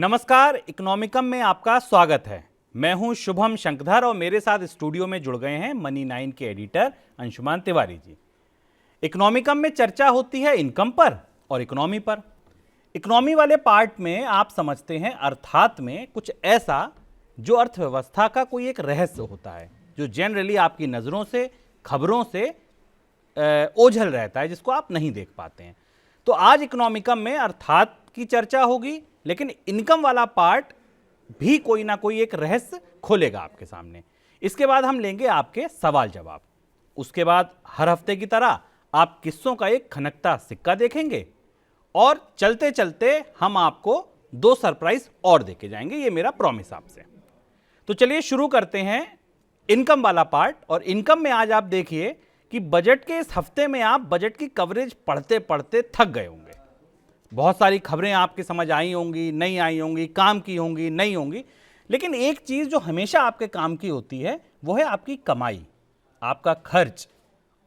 नमस्कार, इकोनॉमिकम में आपका स्वागत है। मैं हूं शुभम शंकधर और मेरे साथ स्टूडियो में जुड़ गए हैं मनी 9 के एडिटर अंशुमान तिवारी जी। इकोनॉमिकम में चर्चा होती है इनकम पर और इकोनॉमी पर। इकोनॉमी वाले पार्ट में आप समझते हैं अर्थात में कुछ ऐसा जो अर्थव्यवस्था का कोई एक रहस्य होता है, जो जनरली आपकी नज़रों से, खबरों से ओझल रहता है, जिसको आप नहीं देख पाते हैं। तो आज इकोनॉमिकम में अर्थात की चर्चा होगी, लेकिन इनकम वाला पार्ट भी कोई ना कोई एक रहस्य खोलेगा आपके सामने। इसके बाद हम लेंगे आपके सवाल जवाब। उसके बाद हर हफ्ते की तरह आप किस्सों का एक खनकता सिक्का देखेंगे और चलते चलते हम आपको 2 सरप्राइज और देके जाएंगे। ये मेरा प्रॉमिस आपसे। तो चलिए शुरू करते हैं इनकम वाला पार्ट। और इनकम में आज आप देखिए कि बजट के इस हफ्ते में आप बजट की कवरेज पढ़ते पढ़ते थक गए होंगे। बहुत सारी खबरें आपके समझ आई होंगी, नहीं आई होंगी, काम की होंगी, नहीं होंगी, लेकिन एक चीज़ जो हमेशा आपके काम की होती है वो है आपकी कमाई, आपका खर्च।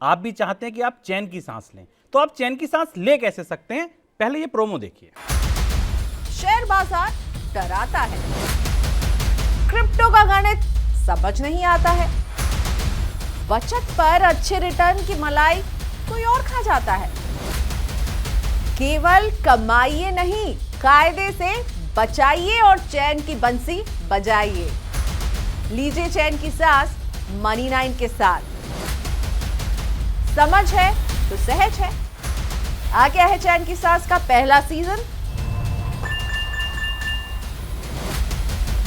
आप भी चाहते हैं कि आप चैन की सांस लें, तो आप चैन की सांस ले कैसे सकते हैं? पहले ये प्रोमो देखिए। शेयर बाजार डराता है, क्रिप्टो का गणित समझ नहीं आता है, बचत पर अच्छे रिटर्न की मलाई कोई और खा जाता है। केवल कमाइए नहीं, कायदे से बचाइए और चैन की बंसी बजाइए। लीजिए चैन की सांस मनी 9 के साथ। समझ है तो सहज है। आ गया है चैन की सांस का पहला सीजन।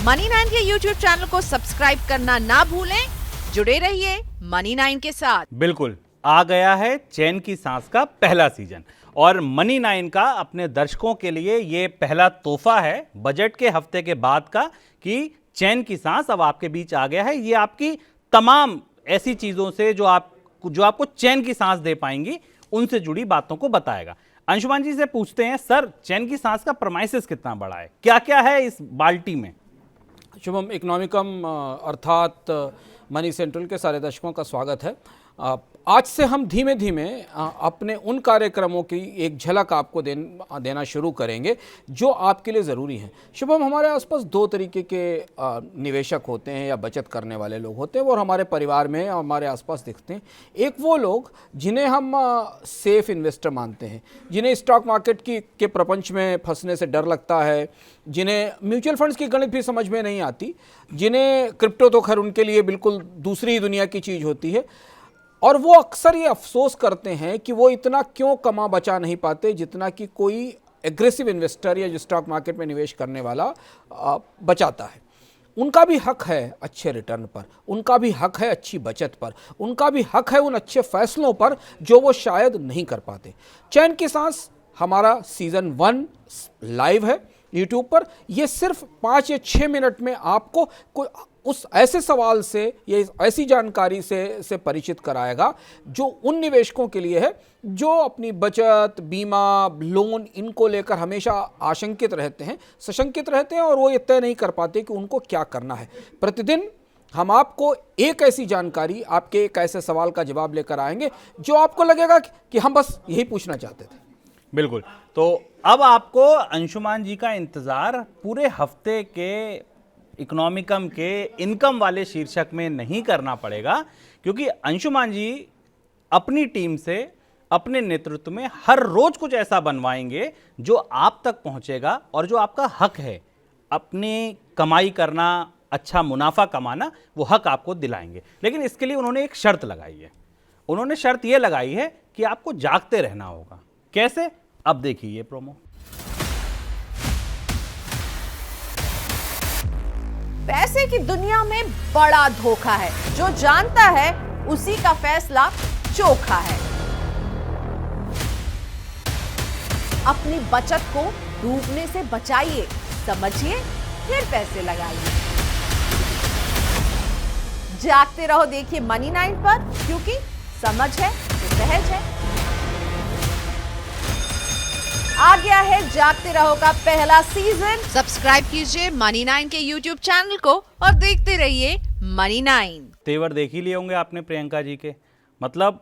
मनी 9 के YouTube चैनल को सब्सक्राइब करना ना भूलें। जुड़े रहिए मनी 9 के साथ। बिल्कुल, आ गया है चैन की सांस का पहला सीजन और मनी 9 का अपने दर्शकों के लिए ये पहला तोहफा है बजट के हफ्ते के बाद का कि चैन की सांस अब आपके बीच आ गया है। ये आपकी तमाम ऐसी चीज़ों से जो आपको चैन की सांस दे पाएंगी, उनसे जुड़ी बातों को बताएगा। अंशुमान जी से पूछते हैं, सर चैन की सांस का प्रमाइसिस कितना बड़ा है, क्या क्या है इस बाल्टी में? शुभम, इकोनॉमिकम अर्थात मनी सेंट्रल के सारे दर्शकों का स्वागत है। आज से हम धीमे धीमे अपने उन कार्यक्रमों की एक झलक आपको देना शुरू करेंगे जो आपके लिए ज़रूरी हैं। शुभम, हमारे आसपास 2 तरीके के निवेशक होते हैं या बचत करने वाले लोग होते हैं, वो हमारे परिवार में हमारे आसपास दिखते हैं। एक वो लोग जिन्हें हम सेफ इन्वेस्टर मानते हैं, जिन्हें स्टॉक मार्केट के प्रपंच में फंसने से डर लगता है, जिन्हें म्यूचुअल फंड्स की गणित भी समझ में नहीं आती, जिन्हें क्रिप्टो तो खैर उनके लिए बिल्कुल दूसरी दुनिया की चीज़ होती है। और वो अक्सर ये अफसोस करते हैं कि वो इतना क्यों कमा बचा नहीं पाते जितना कि कोई एग्रेसिव इन्वेस्टर या जो स्टॉक मार्केट में निवेश करने वाला बचाता है। उनका भी हक है अच्छे रिटर्न पर, उनका भी हक है अच्छी बचत पर, उनका भी हक है उन अच्छे फैसलों पर जो वो शायद नहीं कर पाते। चैन की सांस हमारा सीज़न 1 लाइव है यूट्यूब पर। ये सिर्फ 5 या 6 मिनट में आपको उस ऐसे सवाल से या ऐसी जानकारी से परिचित कराएगा जो उन निवेशकों के लिए है जो अपनी बचत, बीमा, लोन इनको लेकर हमेशा आशंकित रहते हैं, सशंकित रहते हैं और वो ये तय नहीं कर पाते कि उनको क्या करना है। प्रतिदिन हम आपको एक ऐसी जानकारी, आपके एक ऐसे सवाल का जवाब लेकर आएंगे जो आपको लगेगा कि हम बस यही पूछना चाहते थे। बिल्कुल। तो अब आपको अंशुमान जी का इंतज़ार पूरे हफ्ते के इकोनॉमिकम के इनकम वाले शीर्षक में नहीं करना पड़ेगा, क्योंकि अंशुमान जी अपनी टीम से, अपने नेतृत्व में हर रोज कुछ ऐसा बनवाएंगे जो आप तक पहुंचेगा और जो आपका हक है अपनी कमाई करना, अच्छा मुनाफा कमाना, वो हक आपको दिलाएंगे। लेकिन इसके लिए उन्होंने एक शर्त लगाई है। उन्होंने शर्त ये लगाई है कि आपको जागते रहना होगा। कैसे? अब देखिए ये प्रोमो। पैसे की दुनिया में बड़ा धोखा है, जो जानता है उसी का फैसला चोखा है। अपनी बचत को डूबने से बचाइए, समझिए फिर पैसे लगाइए। जागते रहो, देखिए मनी 9 पर, क्योंकि समझ है तो सहज है। आ गया है जागते रहो का पहला सीजन। सब्सक्राइब कीजिए मनी 9 के YouTube चैनल को और देखते रहिए मनी 9। तेवर देख ही लिए होंगे आपने प्रियंका जी के, मतलब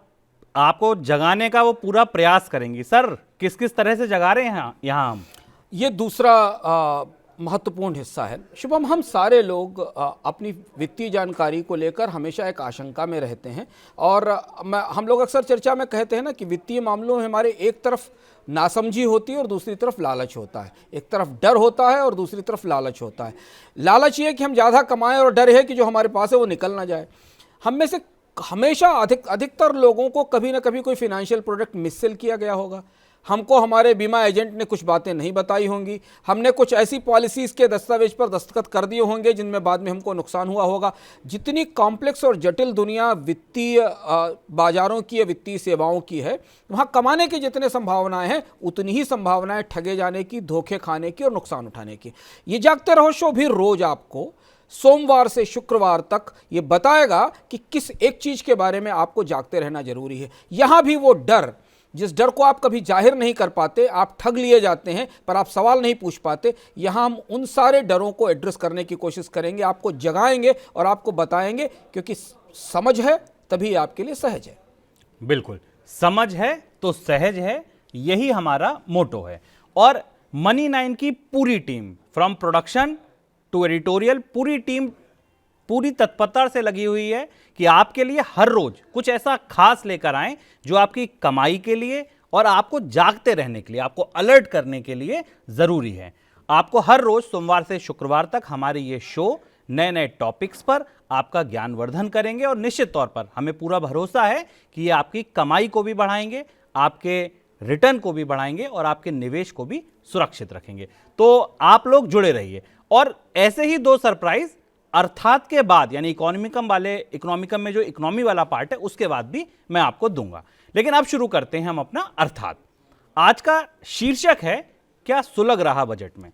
आपको जगाने का वो पूरा प्रयास करेंगी। सर किस किस तरह से जगा रहे हैं यहाँ हम? ये दूसरा महत्वपूर्ण हिस्सा है। शुभम, हम सारे लोग अपनी वित्तीय जानकारी को लेकर हमेशा एक आशंका में रहते हैं और हम लोग अक्सर चर्चा में कहते हैं ना कि वित्तीय मामलों में हमारे एक तरफ नासमझी होती है और दूसरी तरफ लालच होता है। एक तरफ डर होता है और दूसरी तरफ लालच होता है। लालच ये कि हम ज़्यादा कमाएं और डर है कि जो हमारे पास है वो निकल ना जाए। हम में से हमेशा अधिकतर लोगों को कभी ना कभी कोई फिनेंशियल प्रोडक्ट मिससेल किया गया होगा। हमको हमारे बीमा एजेंट ने कुछ बातें नहीं बताई होंगी। हमने कुछ ऐसी पॉलिसीज़ के दस्तावेज पर दस्तखत कर दिए होंगे जिनमें बाद में हमको नुकसान हुआ होगा। जितनी कॉम्प्लेक्स और जटिल दुनिया वित्तीय बाजारों की या वित्तीय सेवाओं की है, वहाँ कमाने की जितने संभावनाएं हैं उतनी ही संभावनाएं ठगे जाने की, धोखे खाने की और नुकसान उठाने की। ये जागते रहो शो भी रोज आपको सोमवार से शुक्रवार तक ये बताएगा कि किस एक चीज़ के बारे में आपको जागते रहना जरूरी है। यहाँ भी वो डर, जिस डर को आप कभी जाहिर नहीं कर पाते, आप ठग लिए जाते हैं पर आप सवाल नहीं पूछ पाते, यहाँ हम उन सारे डरों को एड्रेस करने की कोशिश करेंगे, आपको जगाएंगे और आपको बताएंगे, क्योंकि समझ है तभी आपके लिए सहज है। बिल्कुल, समझ है तो सहज है, यही हमारा मोटो है। और मनी 9 की पूरी team, from production to editorial, पूरी टीम पूरी तत्परता से लगी हुई है कि आपके लिए हर रोज कुछ ऐसा खास लेकर आएं जो आपकी कमाई के लिए और आपको जागते रहने के लिए, आपको अलर्ट करने के लिए जरूरी है। आपको हर रोज सोमवार से शुक्रवार तक हमारे ये शो नए नए टॉपिक्स पर आपका ज्ञानवर्धन करेंगे और निश्चित तौर पर हमें पूरा भरोसा है कि ये आपकी कमाई को भी बढ़ाएंगे, आपके रिटर्न को भी बढ़ाएंगे और आपके निवेश को भी सुरक्षित रखेंगे। तो आप लोग जुड़े रहिए। और ऐसे ही दो सरप्राइज अर्थात के बाद, यानी इकोनॉमिकम में जो इकोनॉमी वाला पार्ट है उसके बाद भी मैं आपको दूंगा। लेकिन अब शुरू करते हैं हम अपना अर्थात। आज का शीर्षक है, क्या सुलग रहा बजट में।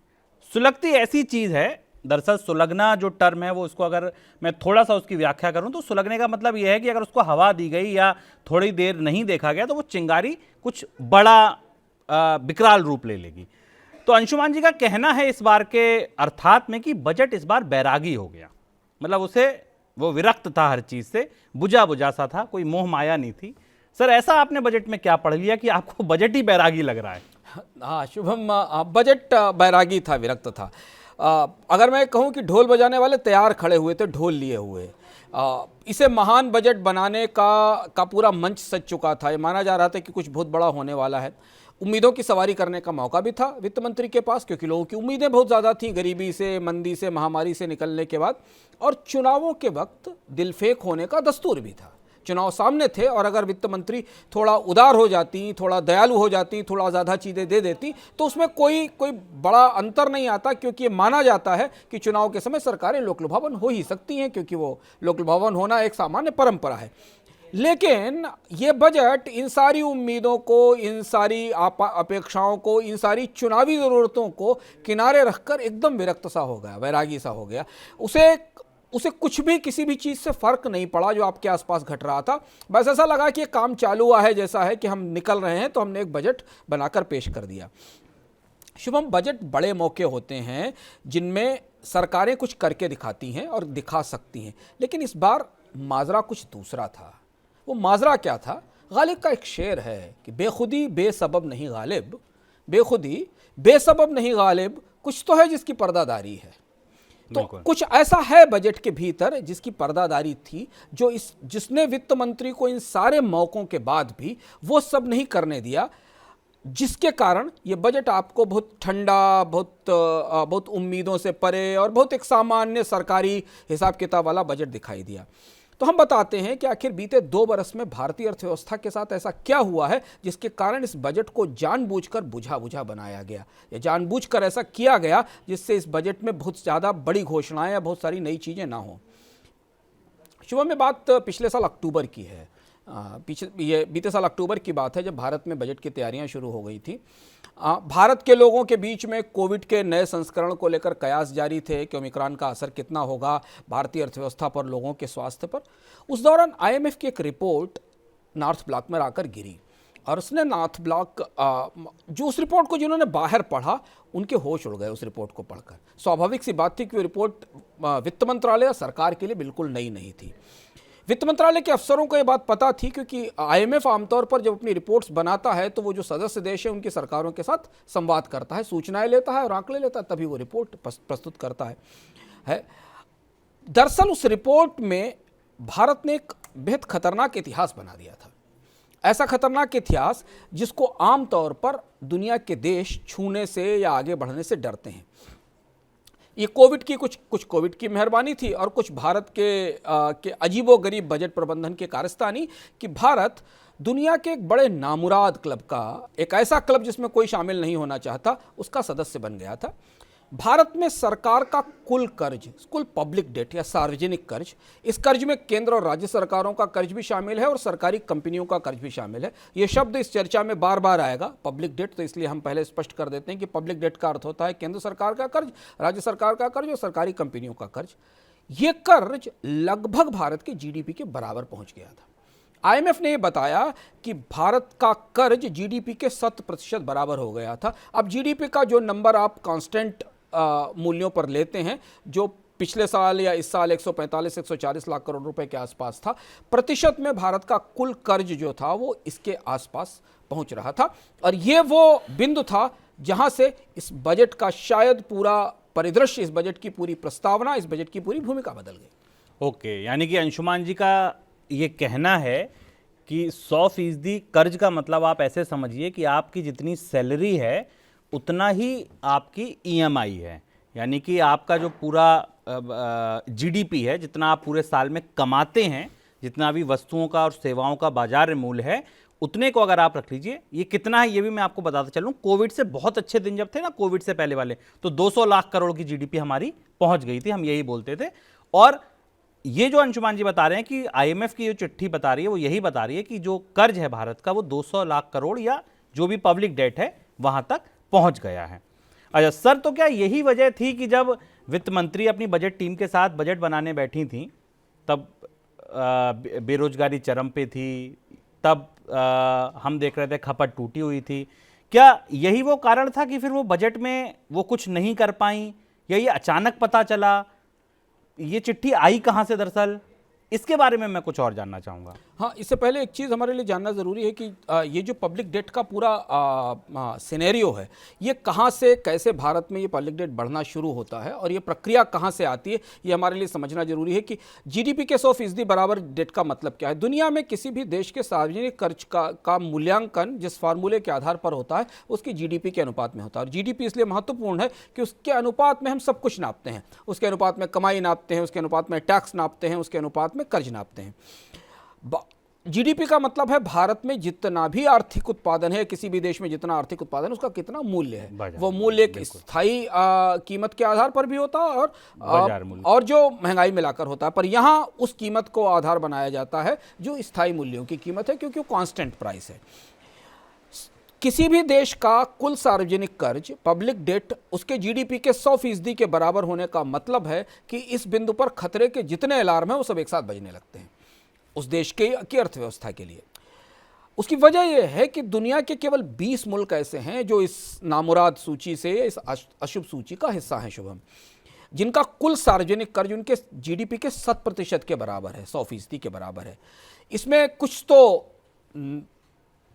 सुलगती ऐसी चीज है, दरअसल सुलगना जो टर्म है वो, उसको अगर मैं थोड़ा सा उसकी व्याख्या करूं तो सुलगने का मतलब यह है कि अगर उसको हवा दी गई या थोड़ी देर नहीं देखा गया तो वो चिंगारी कुछ बड़ा विकराल रूप ले लेगी। तो अंशुमान जी का कहना है इस बार के अर्थात में कि बजट इस बार बैरागी हो गया। मतलब उसे वो विरक्त था हर चीज से, बुझा बुझा सा था, कोई मोह माया नहीं थी। सर, ऐसा आपने बजट में क्या पढ़ लिया कि आपको बजट ही बैरागी लग रहा है? हाँ शुभम, बजट बैरागी था, विरक्त था। अगर मैं कहूँ कि ढोल बजाने वाले तैयार खड़े हुए थे, ढोल लिए हुए। इसे महान बजट बनाने का पूरा मंच सज चुका था। ये माना जा रहा था कि कुछ बहुत बड़ा होने वाला है। उम्मीदों की सवारी करने का मौका भी था वित्त मंत्री के पास, क्योंकि लोगों की उम्मीदें बहुत ज़्यादा थीं गरीबी से, मंदी से, महामारी से निकलने के बाद। और चुनावों के वक्त दिलफेक होने का दस्तूर भी था। चुनाव सामने थे और अगर वित्त मंत्री थोड़ा उदार हो जाती, थोड़ा दयालु हो जाती, थोड़ा ज़्यादा चीज़ें दे देती तो उसमें कोई बड़ा अंतर नहीं आता, क्योंकि ये माना जाता है कि चुनाव के समय सरकारें लोकलुभावन हो ही सकती हैं, क्योंकि वो लोकलुभावन होना एक सामान्य परंपरा है। लेकिन ये बजट इन सारी उम्मीदों को, इन सारी अपेक्षाओं को, इन सारी चुनावी ज़रूरतों को किनारे रखकर एकदम विरक्त सा हो गया, वैरागी सा हो गया। उसे कुछ भी, किसी भी चीज़ से फ़र्क नहीं पड़ा जो आपके आसपास घट रहा था। बस ऐसा लगा कि काम चालू हुआ है, जैसा है कि हम निकल रहे हैं, तो हमने एक बजट बनाकर पेश कर दिया। शुभम, बजट बड़े मौके होते हैं जिनमें सरकारें कुछ करके दिखाती हैं और दिखा सकती हैं, लेकिन इस बार माजरा कुछ दूसरा था। वो माजरा क्या था? गालिब का एक शेर है कि बेखुदी बेसबब नहीं गालिब, बेखुदी बेसबब नहीं गालिब, कुछ तो है जिसकी पर्दादारी है। तो कुछ ऐसा है बजट के भीतर जिसकी पर्दादारी थी, जिसने वित्त मंत्री को इन सारे मौकों के बाद भी वो सब नहीं करने दिया, जिसके कारण ये बजट आपको बहुत ठंडा, बहुत उम्मीदों से परे और बहुत एक सामान्य सरकारी हिसाब किताब वाला बजट दिखाई दिया। तो हम बताते हैं कि आखिर बीते 2 बरस में भारतीय अर्थव्यवस्था के साथ ऐसा क्या हुआ है जिसके कारण इस बजट को जानबूझकर बुझा बनाया गया, या जानबूझकर ऐसा किया गया जिससे इस बजट में बहुत ज़्यादा बड़ी घोषणाएं या बहुत सारी नई चीज़ें ना हों। शुभम, में बात पिछले साल अक्टूबर की है। ये बीते साल अक्टूबर की बात है जब भारत में बजट की तैयारियां शुरू हो गई थी। भारत के लोगों के बीच में कोविड के नए संस्करण को लेकर कयास जारी थे कि ओमिक्रॉन का असर कितना होगा भारतीय अर्थव्यवस्था पर, लोगों के स्वास्थ्य पर। उस दौरान IMF की एक रिपोर्ट नॉर्थ ब्लॉक में आकर गिरी और उसने नॉर्थ ब्लॉक जो उस रिपोर्ट को जिन्होंने बाहर पढ़ा उनके होश उड़ गए उस रिपोर्ट को पढ़कर। स्वाभाविक सी बात थी कि वो रिपोर्ट वित्त मंत्रालय या सरकार के लिए बिल्कुल नई नहीं थी। वित्त मंत्रालय के अफसरों को ये बात पता थी, क्योंकि आईएमएफ आमतौर पर जब अपनी रिपोर्ट्स बनाता है तो वो जो सदस्य देश है उनकी सरकारों के साथ संवाद करता है, सूचनाएं लेता है और आंकड़े लेता है, तभी वो रिपोर्ट प्रस्तुत करता है। दरअसल उस रिपोर्ट में भारत ने एक बेहद खतरनाक इतिहास बना दिया था, ऐसा खतरनाक इतिहास जिसको आमतौर पर दुनिया के देश छूने से या आगे बढ़ने से डरते हैं। ये कोविड की कुछ कोविड की मेहरबानी थी और कुछ भारत के अजीबोगरीब बजट प्रबंधन के कारस्तानी कि भारत दुनिया के एक बड़े नामुराद क्लब का, एक ऐसा क्लब जिसमें कोई शामिल नहीं होना चाहता, उसका सदस्य बन गया था। भारत में सरकार का कुल कर्ज, कुल पब्लिक डेट या सार्वजनिक कर्ज, इस कर्ज में केंद्र और राज्य सरकारों का कर्ज भी शामिल है और सरकारी कंपनियों का कर्ज भी शामिल है। यह शब्द इस चर्चा में बार बार आएगा, पब्लिक डेट, तो इसलिए हम पहले स्पष्ट कर देते हैं कि पब्लिक डेट का अर्थ होता है केंद्र सरकार का कर्ज, राज्य सरकार का कर्ज और सरकारी कंपनियों का कर्ज। यह कर्ज लगभग भारत के जीडीपी के बराबर पहुंच गया था। आईएमएफ ने यह बताया कि भारत का कर्ज जीडीपी के 7% बराबर हो गया था। अब जीडीपी का जो नंबर आप कांस्टेंट मूल्यों पर लेते हैं, जो पिछले साल या इस साल 145-140 लाख करोड़ रुपए के आसपास था, प्रतिशत में भारत का कुल कर्ज जो था वो इसके आसपास पहुंच रहा था। और ये वो बिंदु था जहां से इस बजट का शायद पूरा परिदृश्य, इस बजट की पूरी प्रस्तावना, इस बजट की पूरी भूमिका बदल गई। ओके, यानी कि अंशुमान जी का ये कहना है कि 100% कर्ज का मतलब आप ऐसे समझिए कि आपकी जितनी सैलरी है उतना ही आपकी ईएमआई है, यानी कि आपका जो पूरा जीडीपी है, जितना आप पूरे साल में कमाते हैं, जितना भी वस्तुओं का और सेवाओं का बाजार मूल्य है, उतने को अगर आप रख लीजिए। ये कितना है ये भी मैं आपको बताता चलूं। कोविड से बहुत अच्छे दिन जब थे ना, कोविड से पहले वाले, तो 200 लाख करोड़ की जीडीपी हमारी पहुंच गई थी, हम यही बोलते थे। और ये जो अंशुमान जी बता रहे हैं कि आईएमएफ की जो चिट्ठी बता रही है वो यही बता रही है कि जो कर्ज है भारत का वो 200 लाख करोड़ या जो भी पब्लिक डेट है वहां तक पहुंच गया है। अच्छा सर, तो क्या यही वजह थी कि जब वित्त मंत्री अपनी बजट टीम के साथ बजट बनाने बैठी थी तब बेरोजगारी चरम पे थी, तब हम देख रहे थे खपत टूटी हुई थी, क्या यही वो कारण था कि फिर वो बजट में वो कुछ नहीं कर पाई, या ये अचानक पता चला? ये चिट्ठी आई कहां से दरअसल, इसके बारे में मैं कुछ और जानना चाहूँगा। हाँ, इससे पहले एक चीज़ हमारे लिए जानना ज़रूरी है कि ये जो पब्लिक डेट का पूरा सिनेरियो है, ये कहाँ से कैसे भारत में ये पब्लिक डेट बढ़ना शुरू होता है और ये प्रक्रिया कहाँ से आती है, ये हमारे लिए समझना जरूरी है कि जीडीपी के 100% बराबर डेट का मतलब क्या है। दुनिया में किसी भी देश के सार्वजनिक कर्ज का मूल्यांकन जिस फार्मूले के आधार पर होता है उसकी जीडीपी के अनुपात में होता है। और जीडीपी इसलिए महत्वपूर्ण है कि उसके अनुपात में हम सब कुछ नापते हैं, उसके अनुपात में कमाई नापते हैं, उसके अनुपात में टैक्स नापते हैं, उसके अनुपात में कर्ज नापते हैं। जीडीपी का मतलब है भारत में जितना भी आर्थिक उत्पादन है, किसी भी देश में जितना आर्थिक उत्पादन है उसका कितना मूल्य है। वो मूल्य एक स्थायी कीमत के आधार पर भी होता है और जो महंगाई मिलाकर होता है, पर यहाँ उस कीमत को आधार बनाया जाता है जो स्थायी मूल्यों की कीमत है, क्योंकि वो कांस्टेंट प्राइस है। किसी भी देश का कुल सार्वजनिक कर्ज पब्लिक डेट उसके जीडीपी के 100% के बराबर होने का मतलब है कि इस बिंदु पर खतरे के जितने अलार्म हैं वो सब एक साथ बजने लगते हैं उस देश की अर्थव्यवस्था के लिए। उसकी वजह यह है कि दुनिया के केवल 20 मुल्क ऐसे हैं जो इस नामुराद सूची से, इस अशुभ सूची का हिस्सा हैं शुभम, जिनका कुल सार्वजनिक कर्ज उनके जीडीपी के 7% के बराबर है, 100% के बराबर है। इसमें कुछ तो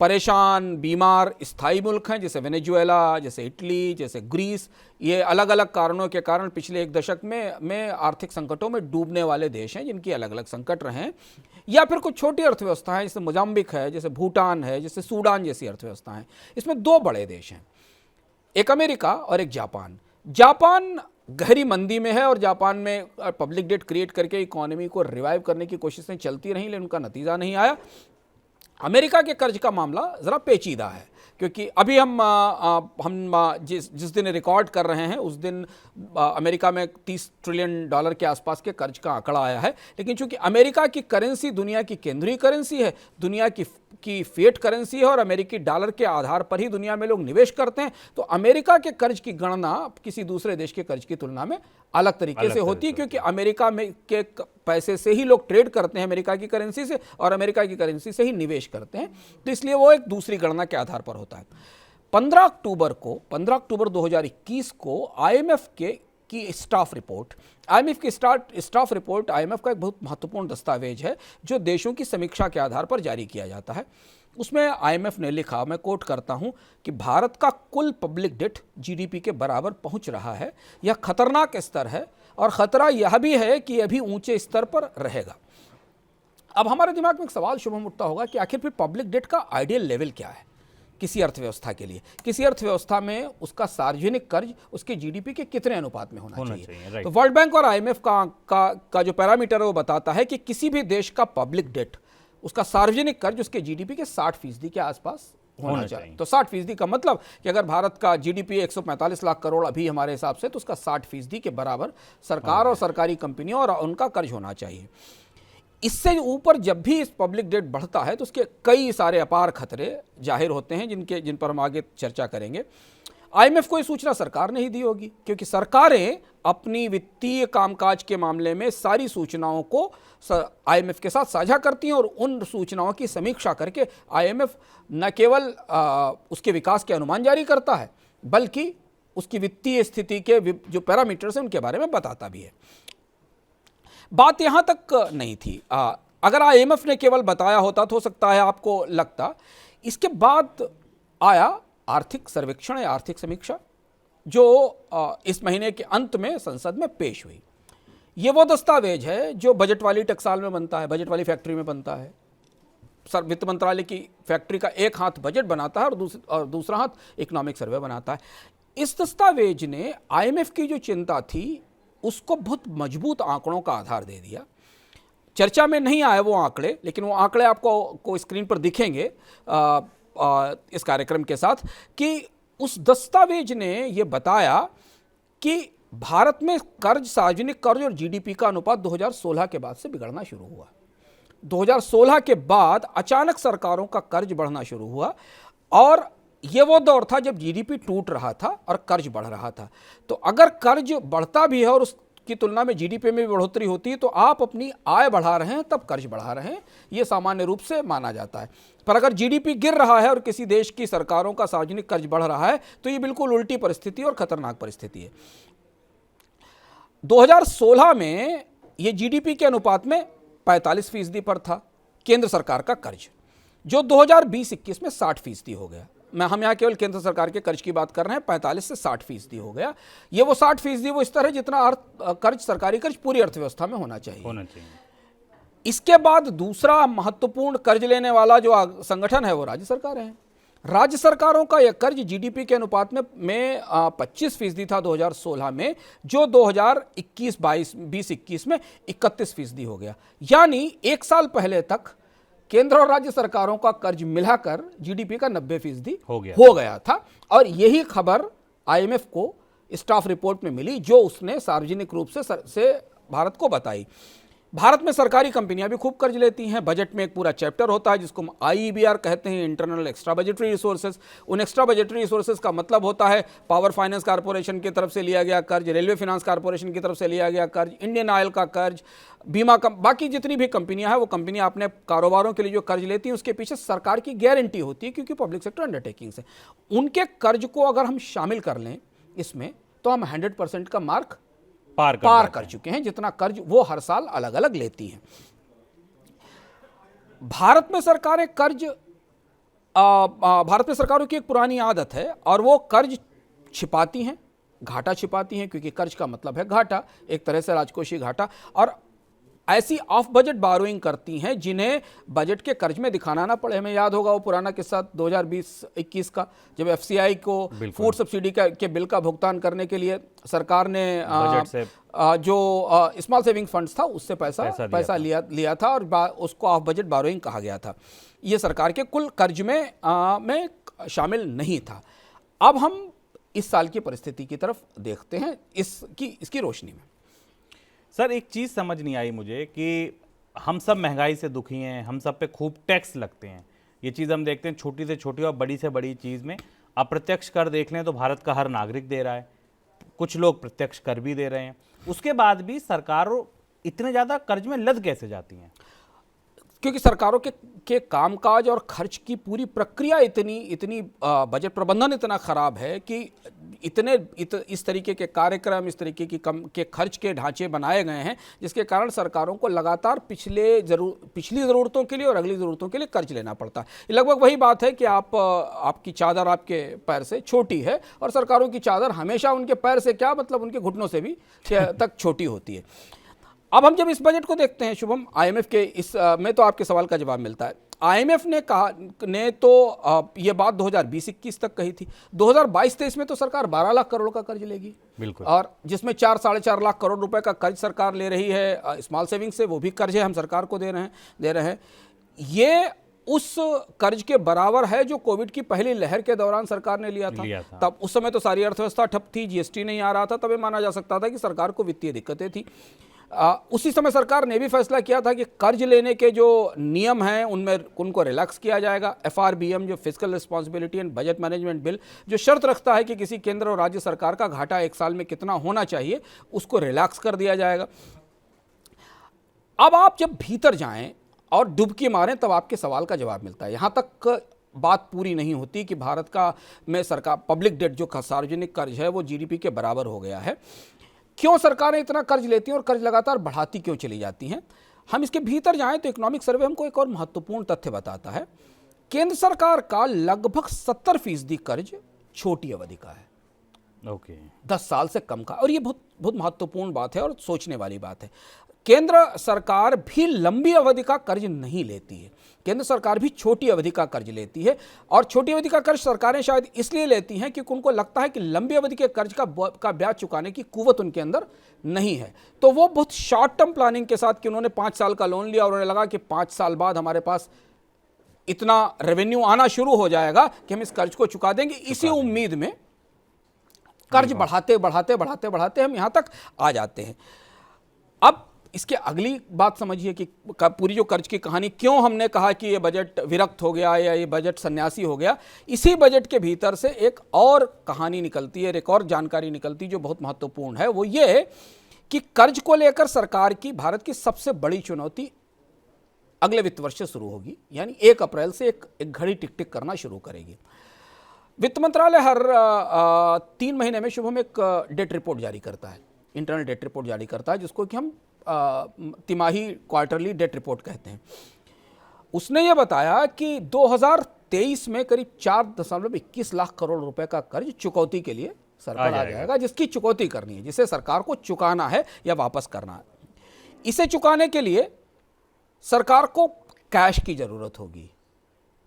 परेशान, बीमार, स्थायी मुल्क हैं जैसे वेनेजुएला, जैसे इटली, जैसे ग्रीस। ये अलग अलग कारणों के कारण पिछले एक दशक में आर्थिक संकटों में डूबने वाले देश हैं जिनकी अलग अलग संकट रहे हैं। या फिर कुछ छोटी अर्थव्यवस्थाएं जैसे मोजाम्बिक है, जैसे भूटान है, जैसे सूडान जैसी अर्थव्यवस्थाएं। इसमें 2 बड़े देश हैं, एक अमेरिका और एक जापान। जापान गहरी मंदी में है और जापान में पब्लिक डेट क्रिएट करके इकोनॉमी को रिवाइव करने की कोशिशें चलती रहीं, लेकिन उनका नतीजा नहीं आया। अमेरिका के कर्ज का मामला ज़रा पेचीदा है, क्योंकि अभी हम जिस दिन रिकॉर्ड कर रहे हैं उस दिन अमेरिका में $30 ट्रिलियन के आसपास के कर्ज का आंकड़ा आया है। लेकिन चूंकि अमेरिका की करेंसी दुनिया की केंद्रीय करेंसी है, दुनिया की फिएट करेंसी है और अमेरिकी डॉलर के आधार पर ही दुनिया में लोग निवेश करते हैं, तो अमेरिका के कर्ज की गणना किसी दूसरे देश के कर्ज की तुलना में अलग तरीके से होती है, क्योंकि अमेरिका में के पैसे से ही लोग ट्रेड करते हैं, अमेरिका की करेंसी से, और अमेरिका की करेंसी से ही निवेश करते हैं, तो इसलिए वो एक दूसरी गणना के आधार पर होता है। 15 अक्टूबर 2021 को आईएमएफ के की स्टाफ रिपोर्ट। आईएमएफ की स्टाफ रिपोर्ट आईएमएफ का एक बहुत महत्वपूर्ण दस्तावेज है जो देशों की समीक्षा के आधार पर जारी किया जाता है। उसमें आईएमएफ ने लिखा, मैं कोट करता हूं, कि भारत का कुल पब्लिक डेट जीडीपी के बराबर पहुंच रहा है। यह खतरनाक स्तर है और खतरा यह भी है कि अभी ऊंचे स्तर पर रहेगा। अब हमारे दिमाग में एक सवाल शुभम उठता होगा कि आखिर फिर पब्लिक डेट का आइडियल लेवल क्या है किसी अर्थव्यवस्था के लिए। किसी अर्थव्यवस्था में उसका सार्वजनिक कर्ज उसके जीडीपी के कितने अनुपात में होना चाहिए। तो वर्ल्ड बैंक और आईएमएफ का जो पैरामीटर है वो बताता है कि किसी भी देश का पब्लिक डेट, उसका सार्वजनिक कर्ज उसके जीडीपी के 60% के आसपास होना चाहिए। तो 60% का मतलब कि अगर भारत का जीडीपी 145 लाख करोड़ अभी हमारे हिसाब से, तो उसका 60% के बराबर सरकार और सरकारी कंपनियों और उनका कर्ज होना चाहिए। इससे ऊपर जब भी इस पब्लिक डेट बढ़ता है तो उसके कई सारे अपार खतरे जाहिर होते हैं जिन पर हम आगे चर्चा करेंगे। आईएमएफ को ये सूचना सरकार ने ही दी होगी, क्योंकि सरकारें अपनी वित्तीय कामकाज के मामले में सारी सूचनाओं को आईएमएफ के साथ साझा करती हैं और उन सूचनाओं की समीक्षा करके आईएमएफ न केवल उसके विकास के अनुमान जारी करता है, बल्कि उसकी वित्तीय स्थिति के जो पैरामीटर्स हैं उनके बारे में बताता भी है। बात यहां तक नहीं थी। अगर आईएमएफ ने केवल बताया होता तो हो सकता है आपको लगता। इसके बाद आया आर्थिक सर्वेक्षण या आर्थिक समीक्षा, जो इस महीने के अंत में संसद में पेश हुई। ये वो दस्तावेज है जो बजट वाली टकसाल में बनता है, बजट वाली फैक्ट्री में बनता है। वित्त मंत्रालय की फैक्ट्री का एक हाथ बजट बनाता है और दूसरा हाथ इकोनॉमिक सर्वे बनाता है। इस दस्तावेज ने आईएमएफ की जो चिंता थी उसको बहुत मजबूत आंकड़ों का आधार दे दिया। चर्चा में नहीं आए वो आंकड़े, लेकिन वो आंकड़े आपको स्क्रीन पर दिखेंगे इस कार्यक्रम के साथ, कि उस दस्तावेज ने ये बताया कि भारत में कर्ज, सार्वजनिक कर्ज और जीडीपी का अनुपात 2016 के बाद से बिगड़ना शुरू हुआ। 2016 के बाद अचानक सरकारों का कर्ज बढ़ना शुरू हुआ और ये वो दौर था जब जीडीपी टूट रहा था और कर्ज बढ़ रहा था। तो अगर कर्ज बढ़ता भी है और उसकी तुलना में जीडीपी में भी बढ़ोतरी होती है तो आप अपनी आय बढ़ा रहे हैं, तब कर्ज बढ़ा रहे हैं, ये सामान्य रूप से माना जाता है। पर अगर जीडीपी गिर रहा है और किसी देश की सरकारों का सार्वजनिक कर्ज बढ़ रहा है तो ये बिल्कुल उल्टी परिस्थिति और खतरनाक परिस्थिति है। 2016 में ये जीडीपी के अनुपात में 45% पर था केंद्र सरकार का कर्ज, जो 2020-21 में 60% हो गया। हम यहाँ केवल केंद्र सरकार के कर्ज की बात कर रहे हैं। 45 से 60% हो गया। ये वो 60% वो स्तर है जितना कर्ज, सरकारी कर्ज पूरी अर्थव्यवस्था में होना चाहिए। इसके बाद दूसरा महत्वपूर्ण कर्ज लेने वाला जो संगठन है वो राज्य सरकार है। राज्य सरकारों का यह कर्ज जीडीपी के अनुपात में 25% था 2016 में, जो 2021 में 31% हो गया। यानी एक साल पहले तक केंद्र और राज्य सरकारों का कर्ज मिलाकर जीडीपी का 90% हो गया था। और यही खबर आईएमएफ को स्टाफ रिपोर्ट में मिली, जो उसने सार्वजनिक रूप से भारत को बताई। भारत में सरकारी कंपनियां भी खूब कर्ज लेती हैं। बजट में एक पूरा चैप्टर होता है जिसको हम आईईबीआर कहते हैं, इंटरनल एक्स्ट्रा बजटरी रिसोर्सेज। उन एक्स्ट्रा बजटरी रिसोर्सेज का मतलब होता है पावर फाइनेंस कॉर्पोरेशन की तरफ से लिया गया कर्ज, रेलवे फाइनेंस कॉर्पोरेशन की तरफ से लिया गया कर्ज, इंडियन ऑयल का कर्ज, बीमा बाकी जितनी भी कंपनियां हैं वो कंपनियां अपने कारोबारों के लिए जो कर्ज लेती हैं उसके पीछे सरकार की गारंटी होती है, क्योंकि पब्लिक सेक्टर अंडरटेकिंग्स है। उनके कर्ज को अगर हम शामिल कर लें इसमें तो हम 100% का मार्क पार कर चुके हैं, जितना कर्ज वो हर साल अलग अलग लेती हैं। भारत में सरकारें कर्ज, भारत में सरकारों की एक पुरानी आदत है और वो कर्ज छिपाती हैं, घाटा छिपाती हैं, क्योंकि कर्ज का मतलब है घाटा, एक तरह से राजकोषीय घाटा। और ऐसी ऑफ बजट बारोइंग करती हैं जिन्हें बजट के कर्ज में दिखाना ना पड़े। हमें याद होगा वो पुराना किस्सा 2020-21 का, जब एफसीआई को फूड सब्सिडी के बिल का भुगतान करने के लिए सरकार ने जो स्मॉल सेविंग फंड्स था उससे पैसा लिया था और उसको ऑफ बजट बारोइंग कहा गया था। ये सरकार के कुल कर्ज में शामिल नहीं था। अब हम इस साल की परिस्थिति की तरफ देखते हैं इसकी रोशनी में। सर, एक चीज़ समझ नहीं आई मुझे कि हम सब महंगाई से दुखी हैं, हम सब पे खूब टैक्स लगते हैं। ये चीज़ हम देखते हैं छोटी से छोटी और बड़ी से बड़ी चीज़ में। अप्रत्यक्ष कर देख लें तो भारत का हर नागरिक दे रहा है, कुछ लोग प्रत्यक्ष कर भी दे रहे हैं। उसके बाद भी सरकार इतने ज़्यादा कर्ज में लद कैसे जाती हैं? क्योंकि सरकारों के कामकाज और खर्च की पूरी प्रक्रिया इतनी बजट प्रबंधन इतना खराब है कि इस तरीके के कार्यक्रम, इस तरीके के खर्च के ढांचे बनाए गए हैं, जिसके कारण सरकारों को लगातार पिछली ज़रूरतों के लिए और अगली ज़रूरतों के लिए कर्ज लेना पड़ता है। ये लगभग वही बात है कि आपकी चादर आपके पैर से छोटी है और सरकारों की चादर हमेशा उनके पैर से क्या मतलब उनके घुटनों से भी तक छोटी होती है। अब हम जब इस बजट को देखते हैं शुभम, आईएमएफ के में तो आपके सवाल का जवाब मिलता है। आईएमएफ ने तो ये बात 2020-21 तक कही थी। 2022-23 में तो सरकार 12 लाख करोड़ का कर्ज लेगी, बिल्कुल, और जिसमें 4-4.5 लाख करोड़ रुपए का कर्ज सरकार ले रही है स्मॉल सेविंग से, वो भी कर्ज है हम सरकार को दे रहे हैं। ये उस कर्ज के बराबर है जो कोविड की पहली लहर के दौरान सरकार ने लिया था। तब उस समय तो सारी अर्थव्यवस्था ठप थी, जीएसटी नहीं आ रहा था, तब ये माना जा सकता था कि सरकार को वित्तीय दिक्कतें थी। उसी समय सरकार ने भी फैसला किया था कि कर्ज लेने के जो नियम हैं उनको रिलैक्स किया जाएगा। एफआरबीएम जो physical responsibility and budget management bill जो शर्त रखता है कि किसी केंद्र और राज्य सरकार का घाटा एक साल में कितना होना चाहिए, उसको रिलैक्स कर दिया जाएगा। अब आप जब भीतर जाएं और डुबकी मारें तब आपके सवाल का जवाब मिलता है। यहाँ तक बात पूरी नहीं होती कि भारत में सरकार पब्लिक डेट जो सार्वजनिक कर्ज है वो जीडीपी के बराबर हो गया है। क्यों सरकारें इतना कर्ज लेती हैं और कर्ज लगातार बढ़ाती क्यों चली जाती हैं? हम इसके भीतर जाएं तो इकोनॉमिक सर्वे हमको एक और महत्वपूर्ण तथ्य बताता है। केंद्र सरकार का लगभग 70% कर्ज छोटी अवधि का है, 10 साल से कम का। और ये बहुत बहुत महत्वपूर्ण बात है और सोचने वाली बात है। केंद्र सरकार भी लंबी अवधि का कर्ज नहीं लेती है, केंद्र सरकार भी छोटी अवधि का कर्ज लेती है। और छोटी अवधि का कर्ज सरकारें शायद इसलिए लेती हैं क्योंकि उनको लगता है कि लंबी अवधि के कर्ज का ब्याज चुकाने की कुव्वत उनके अंदर नहीं है। तो वो बहुत शॉर्ट टर्म प्लानिंग के साथ कि उन्होंने 5 साल का लोन लिया और उन्हें लगा कि 5 साल बाद हमारे पास इतना रेवेन्यू आना शुरू हो जाएगा कि हम इस कर्ज को चुका देंगे, इसी उम्मीद में कर्ज बढ़ाते हम यहां तक आ जाते हैं। अब इसके अगली बात समझिए कि पूरी जो कर्ज की कहानी, क्यों हमने कहा कि ये बजट विरक्त हो गया या ये बजट सन्यासी हो गया। इसी बजट के भीतर से एक और कहानी निकलती है, एक और जानकारी निकलती है जो बहुत महत्वपूर्ण है। वो ये कि कर्ज को लेकर सरकार की भारत की सबसे बड़ी चुनौती अगले वित्त वर्ष से शुरू होगी, यानी 1 अप्रैल से एक घड़ी टिक टिक करना शुरू करेगी। वित्त मंत्रालय हर 3 महीने में शुभम एक डेट रिपोर्ट जारी करता है, इंटरनल डेट रिपोर्ट जारी करता है, जिसको कि हम तिमाही क्वार्टरली डेट रिपोर्ट कहते हैं। उसने यह बताया कि 2023 में करीब 4.21 लाख करोड़ रुपए का कर्ज चुकौती के लिए सरकार आ जाएगा, जिसकी चुकौती करनी है, जिसे सरकार को चुकाना है या वापस करना है। इसे चुकाने के लिए सरकार को कैश की जरूरत होगी,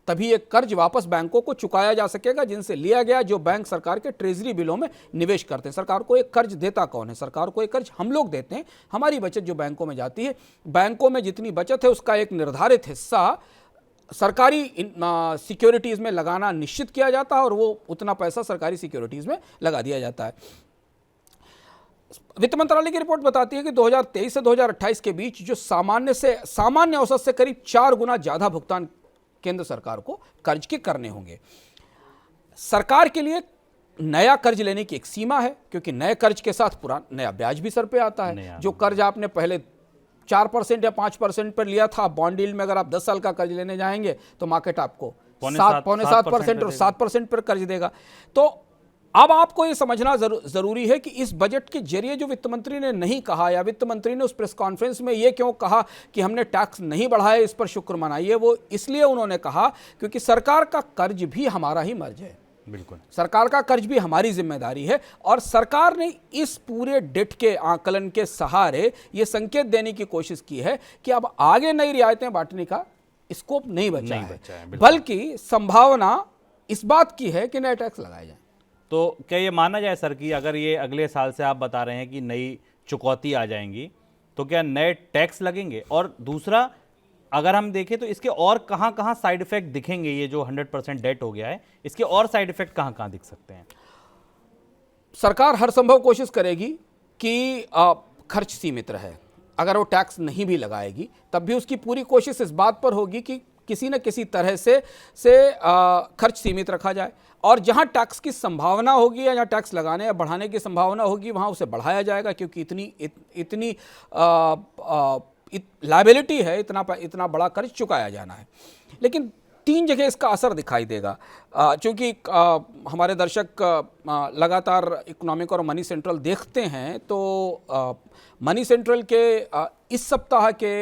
तभी एक कर्ज वापस बैंकों को चुकाया जा सकेगा जिनसे लिया गया, जो बैंक सरकार के ट्रेजरी बिलों में निवेश करते हैं। सरकार को एक कर्ज देता कौन है? सरकार को एक कर्ज हम लोग देते हैं, हमारी बचत जो बैंकों में जाती है। बैंकों में जितनी बचत है उसका एक निर्धारित हिस्सा सरकारी सिक्योरिटीज़ में लगाना निश्चित किया जाता है और वो उतना पैसा सरकारी सिक्योरिटीज़ में लगा दिया जाता है। वित्त मंत्रालय की रिपोर्ट बताती है कि 2023 से 2028 के बीच जो सामान्य औसत से करीब 4 गुना ज़्यादा भुगतान केंद्र सरकार को कर्ज के करने होंगे। सरकार के लिए नया कर्ज लेने की एक सीमा है, क्योंकि नए कर्ज के साथ नया ब्याज भी सर पे आता है। जो कर्ज आपने पहले 4% या 5% पर लिया था, बॉन्ड यील्ड में अगर आप 10 साल का कर्ज लेने जाएंगे तो मार्केट आपको 7.25% और 7% पर कर्ज देगा। तो अब आपको ये समझना जरूरी है कि इस बजट के जरिए जो वित्त मंत्री ने नहीं कहा, या वित्त मंत्री ने उस प्रेस कॉन्फ्रेंस में ये क्यों कहा कि हमने टैक्स नहीं बढ़ाया, इस पर शुक्र मनाइए, वो इसलिए उन्होंने कहा क्योंकि सरकार का कर्ज भी हमारा ही मर्ज है। बिल्कुल, सरकार का कर्ज भी हमारी जिम्मेदारी है। और सरकार ने इस पूरे डेट के आकलन के सहारे ये संकेत देने की कोशिश की है कि अब आगे नई रियायतें बांटने का स्कोप नहीं बचा है, बल्कि संभावना इस बात की है कि नए टैक्स लगाए जाए। तो क्या ये माना जाए सर कि अगर ये अगले साल से आप बता रहे हैं कि नई चुकौती आ जाएंगी, तो क्या नए टैक्स लगेंगे? और दूसरा, अगर हम देखें तो इसके और कहां साइड इफेक्ट दिखेंगे? ये जो 100% डेट हो गया है, इसके और साइड इफेक्ट कहां दिख सकते हैं? सरकार हर संभव कोशिश करेगी कि खर्च सीमित रहे। अगर वो टैक्स नहीं भी लगाएगी तब भी उसकी पूरी कोशिश इस बात पर होगी कि किसी न किसी तरह से खर्च सीमित रखा जाए, और जहां टैक्स की संभावना होगी या जहां टैक्स लगाने या बढ़ाने की संभावना होगी वहां उसे बढ़ाया जाएगा, क्योंकि लायबिलिटी है, इतना बड़ा कर्ज चुकाया जाना है। लेकिन 3 जगह इसका असर दिखाई देगा, क्योंकि हमारे दर्शक लगातार इकोनॉमिक और मनी सेंट्रल देखते हैं, तो मनी सेंट्रल के इस सप्ताह के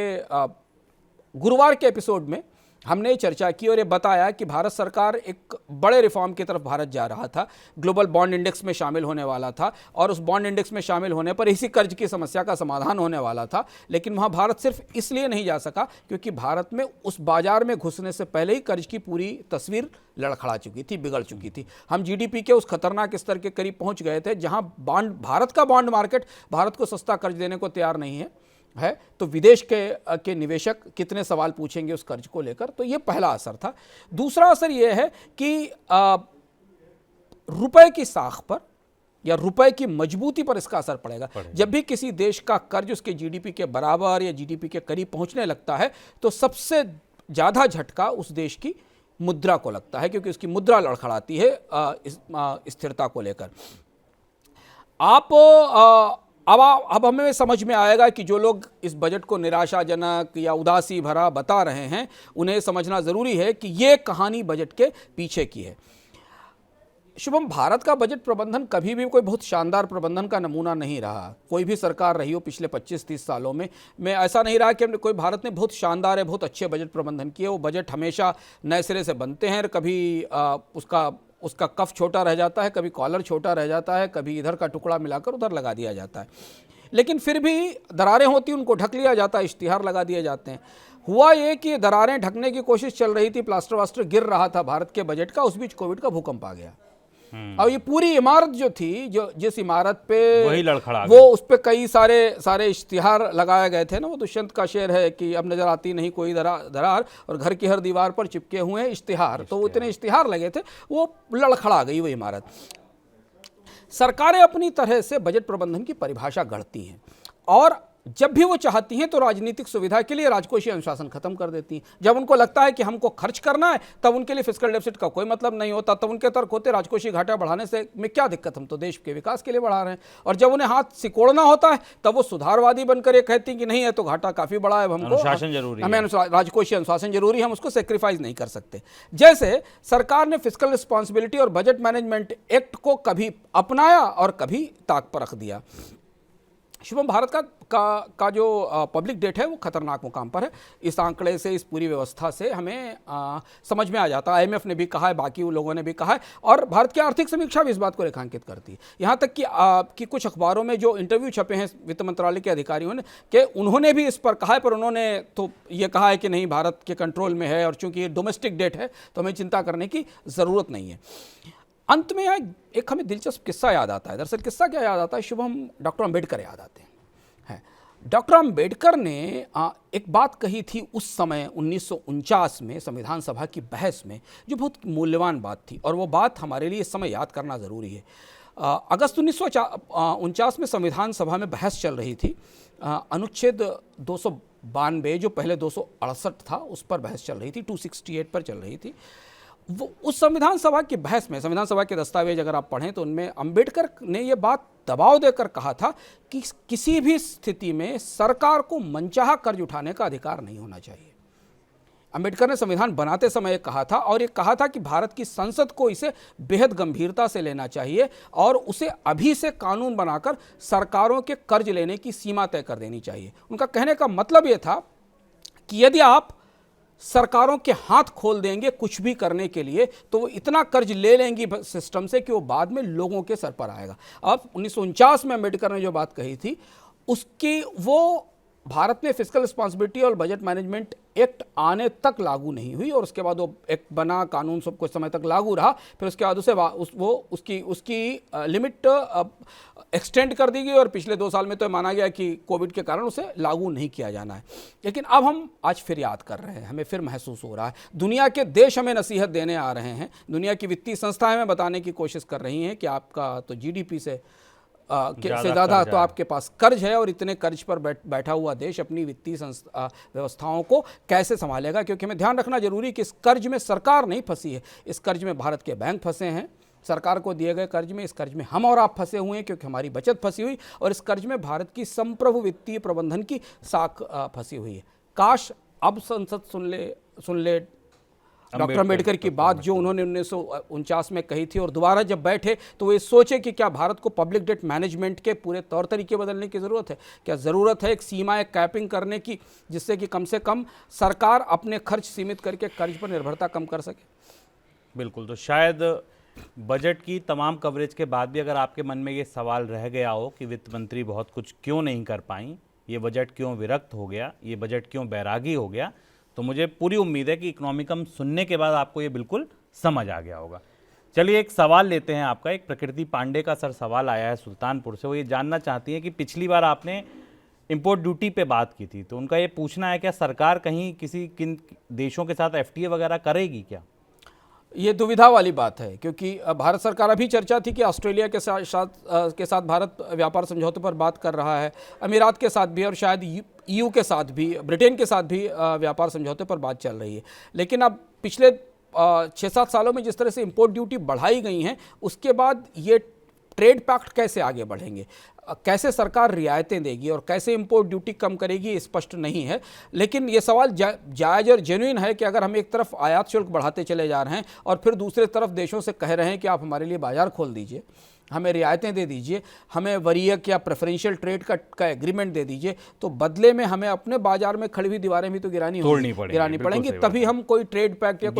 गुरुवार के एपिसोड में हमने चर्चा की और ये बताया कि भारत सरकार एक बड़े रिफॉर्म की तरफ भारत जा रहा था, ग्लोबल बॉन्ड इंडेक्स में शामिल होने वाला था और उस बॉन्ड इंडेक्स में शामिल होने पर इसी कर्ज की समस्या का समाधान होने वाला था। लेकिन वहाँ भारत सिर्फ इसलिए नहीं जा सका क्योंकि भारत में उस बाजार में घुसने से पहले ही कर्ज की पूरी तस्वीर लड़खड़ा चुकी थी, बिगड़ चुकी थी। हम जीडीपी के उस खतरनाक स्तर के करीब पहुँच गए थे जहाँ भारत का बॉन्ड मार्केट भारत को सस्ता कर्ज देने को तैयार नहीं है, तो विदेश के निवेशक कितने सवाल पूछेंगे उस कर्ज को लेकर। तो ये पहला असर था। दूसरा असर ये है कि रुपए की साख पर या रुपए की मजबूती पर इसका असर पड़ेगा। जब भी किसी देश का कर्ज उसके जीडीपी के बराबर या जीडीपी के करीब पहुंचने लगता है तो सबसे ज़्यादा झटका उस देश की मुद्रा को लगता है, क्योंकि उसकी मुद्रा लड़खड़ाती है स्थिरता को लेकर। अब हमें समझ में आएगा कि जो लोग इस बजट को निराशाजनक या उदासी भरा बता रहे हैं, उन्हें समझना ज़रूरी है कि ये कहानी बजट के पीछे की है। शुभम, भारत का बजट प्रबंधन कभी भी कोई बहुत शानदार प्रबंधन का नमूना नहीं रहा। कोई भी सरकार रही हो पिछले 25-30 सालों में ऐसा नहीं रहा कि कोई भारत ने बहुत शानदार है, बहुत अच्छे बजट प्रबंधन किए। वो बजट हमेशा नए सिरे से बनते हैं, कभी उसका कफ छोटा रह जाता है, कभी कॉलर छोटा रह जाता है, कभी इधर का टुकड़ा मिलाकर उधर लगा दिया जाता है। लेकिन फिर भी दरारें होती, उनको ढक लिया जाता है, इश्तिहार लगा दिए जाते हैं। हुआ ये कि दरारें ढकने की कोशिश चल रही थी, प्लास्टर वास्टर गिर रहा था भारत के बजट का, उस बीच कोविड का भूकंप आ गया। और ये पूरी इमारत जो थी, जिस इमारत पे वही लड़खड़ा वो उस पे कई सारे इश्तिहार लगाए गए थे ना, वो दुष्यंत का शेर है कि अब नजर आती नहीं कोई दरार और घर की हर दीवार पर चिपके हुए इश्तिहार। तो वो इतने इश्तिहार लगे थे, वो लड़खड़ा गई वो इमारत। सरकारें अपनी तरह से बजट प्रबंधन की परिभाषा गढ़ती हैं और जब भी वो चाहती हैं तो राजनीतिक सुविधा के लिए राजकोषीय अनुशासन खत्म कर देती हैं। जब उनको लगता है कि हमको खर्च करना है, तब उनके लिए फिस्कल डेफिसिट का कोई मतलब नहीं होता। तब उनके तर्क होते राजकोषीय घाटा बढ़ाने से में क्या दिक्कत, हम तो देश के विकास के लिए बढ़ा रहे हैं। और जब उन्हें हाथ सिकोड़ना होता है तब वो सुधारवादी बनकर ये कहती कि नहीं है तो घाटा काफी बड़ा है, हमको अनुशासन जरूरी है, हमें राजकोषीय अनुशासन जरूरी है, हम उसको सेक्रीफाइस नहीं कर सकते। जैसे सरकार ने फिस्कल रिस्पॉन्सिबिलिटी और बजट मैनेजमेंट एक्ट को कभी अपनाया और कभी ताक पर रख दिया। शुभम, भारत का जो पब्लिक डेट है वो खतरनाक मुकाम पर है। इस आंकड़े से, इस पूरी व्यवस्था से हमें समझ में आ जाता है। आईएमएफ ने भी कहा है, बाकी लोगों ने भी कहा है और भारत की आर्थिक समीक्षा भी इस बात को रेखांकित करती है। यहाँ तक कि कुछ अखबारों में जो इंटरव्यू छपे हैं वित्त मंत्रालय के अधिकारियों ने, कि उन्होंने भी इस पर कहा है, पर उन्होंने तो ये कहा है कि नहीं, भारत के कंट्रोल में है और चूंकि ये डोमेस्टिक डेट है तो हमें चिंता करने की ज़रूरत नहीं है। अंत में एक हमें दिलचस्प किस्सा याद आता है। दरअसल किस्सा क्या याद आता है शुभम, डॉक्टर अंबेडकर याद आते हैं। डॉक्टर अंबेडकर ने एक बात कही थी उस समय 1949 में संविधान सभा की बहस में, जो बहुत मूल्यवान बात थी और वो बात हमारे लिए इस समय याद करना ज़रूरी है। अगस्त 1949 में संविधान सभा में बहस चल रही थी। अनुच्छेद 292 जो पहले 268 था उस पर बहस चल रही थी, 268 पर चल रही थी। वो उस संविधान सभा की बहस में, संविधान सभा के दस्तावेज अगर आप पढ़ें तो उनमें अंबेडकर ने यह बात दबाव देकर कहा था कि किसी भी स्थिति में सरकार को मनचाहा कर्ज उठाने का अधिकार नहीं होना चाहिए। अंबेडकर ने संविधान बनाते समय कहा था और ये कहा था कि भारत की संसद को इसे बेहद गंभीरता से लेना चाहिए और उसे अभी से कानून बनाकर सरकारों के कर्ज लेने की सीमा तय कर देनी चाहिए। उनका कहने का मतलब ये था कि यदि आप सरकारों के हाथ खोल देंगे कुछ भी करने के लिए तो वो इतना कर्ज ले लेंगी सिस्टम से कि वो बाद में लोगों के सर पर आएगा। अब 1949 में अंबेडकर ने जो बात कही थी उसकी वो भारत में फिस्कल रिस्पॉन्सिबिलिटी और बजट मैनेजमेंट एक्ट आने तक लागू नहीं हुई और उसके बाद वो एक्ट बना, कानून सब कुछ समय तक लागू रहा। फिर उसके बाद उसकी लिमिट एक्सटेंड कर दी गई और पिछले 2 साल में तो माना गया कि कोविड के कारण उसे लागू नहीं किया जाना है। लेकिन अब हम आज फिर याद कर रहे हैं, हमें फिर महसूस हो रहा है, दुनिया के देश हमें नसीहत देने आ रहे हैं, दुनिया की वित्तीय संस्थाएं हमें बताने की कोशिश कर रही हैं कि आपका तो जीडीपी से ज़्यादा तो आपके पास कर्ज है और इतने कर्ज पर बैठा हुआ देश अपनी वित्तीय व्यवस्थाओं को कैसे संभालेगा। क्योंकि हमें ध्यान रखना जरूरी कि इस कर्ज में सरकार नहीं फंसी है, इस कर्ज में भारत के बैंक फंसे हैं सरकार को दिए गए कर्ज में, इस कर्ज में हम और आप फंसे हुए हैं क्योंकि हमारी बचत फंसी हुई, और इस कर्ज में भारत की संप्रभु वित्तीय प्रबंधन की साख फंसी हुई है। काश अब संसद सुन ले डॉक्टर अम्बेडकर की बात जो उन्होंने 1949 में कही थी, और दोबारा जब बैठे तो वो ये सोचे कि क्या भारत को पब्लिक डेट मैनेजमेंट के पूरे तौर तरीके बदलने की ज़रूरत है, क्या ज़रूरत है एक सीमा, एक कैपिंग करने की, जिससे कि कम से कम सरकार अपने खर्च सीमित करके कर्ज पर निर्भरता कम कर सके। बिल्कुल, तो शायद बजट की तमाम कवरेज के बाद भी अगर आपके मन में ये सवाल रह गया हो कि वित्त मंत्री बहुत कुछ क्यों नहीं कर पाई, ये बजट क्यों विरक्त हो गया, ये बजट क्यों बैरागी हो गया, तो मुझे पूरी उम्मीद है कि इकोनॉमिकम सुनने के बाद आपको ये बिल्कुल समझ आ गया होगा। चलिए एक सवाल लेते हैं आपका। एक प्रकृति पांडे का सर सवाल आया है सुल्तानपुर से। वो ये जानना चाहती हैं कि पिछली बार आपने इंपोर्ट ड्यूटी पे बात की थी, तो उनका ये पूछना है क्या सरकार कहीं किन देशों के साथ FTA वगैरह करेगी क्या? ये दुविधा वाली बात है, क्योंकि भारत सरकार अभी चर्चा थी कि ऑस्ट्रेलिया के साथ भारत व्यापार समझौते पर बात कर रहा है, अमीरात के साथ भी और शायद EU के साथ भी, ब्रिटेन के साथ भी व्यापार समझौते पर बात चल रही है। लेकिन अब पिछले 6-7 सालों में जिस तरह से इंपोर्ट ड्यूटी बढ़ाई गई हैं, उसके बाद ये ट्रेड पैक्ट कैसे आगे बढ़ेंगे, कैसे सरकार रियायतें देगी और कैसे इंपोर्ट ड्यूटी कम करेगी, स्पष्ट नहीं है। लेकिन ये सवाल जायज़ और जेन्युइन है कि अगर हम एक तरफ आयात शुल्क बढ़ाते चले जा रहे हैं और फिर दूसरे तरफ देशों से कह रहे हैं कि आप हमारे लिए बाजार खोल दीजिए, हमें रियायतें दे दीजिए, हमें वरीयक या प्रेफरेंशियल ट्रेड का एग्रीमेंट दे दीजिए, तो बदले में हमें अपने बाजार में खड़ी हुई दीवारें भी तो गिरानी पड़ेंगी, तभी हम कोई ट्रेड पैक्ट या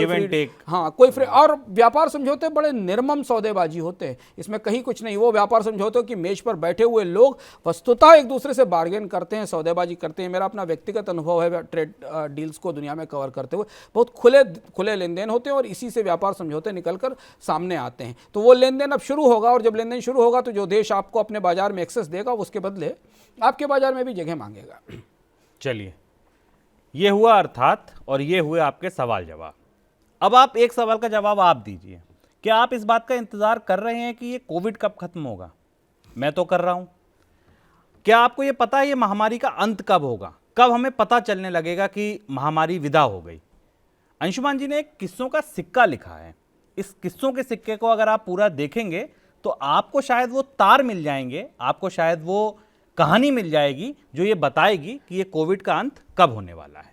कोई फ्री और व्यापार समझौते बड़े निर्मम सौदेबाजी होते हैं, इसमें कहीं कुछ नहीं। वो व्यापार समझौतों की मेज पर बैठे हुए लोग वस्तुतः एक दूसरे से बार्गेन करते हैं, सौदेबाजी करते हैं। मेरा अपना व्यक्तिगत अनुभव है ट्रेड डील्स को दुनिया में कवर करते हुए, बहुत खुले लेन देन होते हैं और इसी से व्यापार समझौते निकलकर सामने आते हैं। तो वो लेन देन अब शुरू होगा, और जब लेन देन शुरू होगा तो जो देश आपको अपने बाजार में एक्सेस देगा उसके बदले आपके बाजार में भी जगह मांगेगा। चलिए, ये हुआ अर्थात, और ये हुए आपके सवाल जवाब। अब आप एक सवाल का जवाब आप दीजिए, क्या आप इस बात का इंतजार कर रहे हैं कि ये कोविड कब खत्म होगा? मैं तो कर रहा हूं। क्या आपको ये पता है ये महामारी का अंत कब होगा? कब हमें पता चलने लगेगा कि महामारी विदा हो गई? अंशुमान जी ने एक किस्सों का सिक्का लिखा है। इस किस्सों के सिक्के को अगर आप पूरा देखेंगे तो आपको शायद वो तार मिल जाएंगे, आपको शायद वो कहानी मिल जाएगी जो ये बताएगी कि ये कोविड का अंत कब होने वाला है।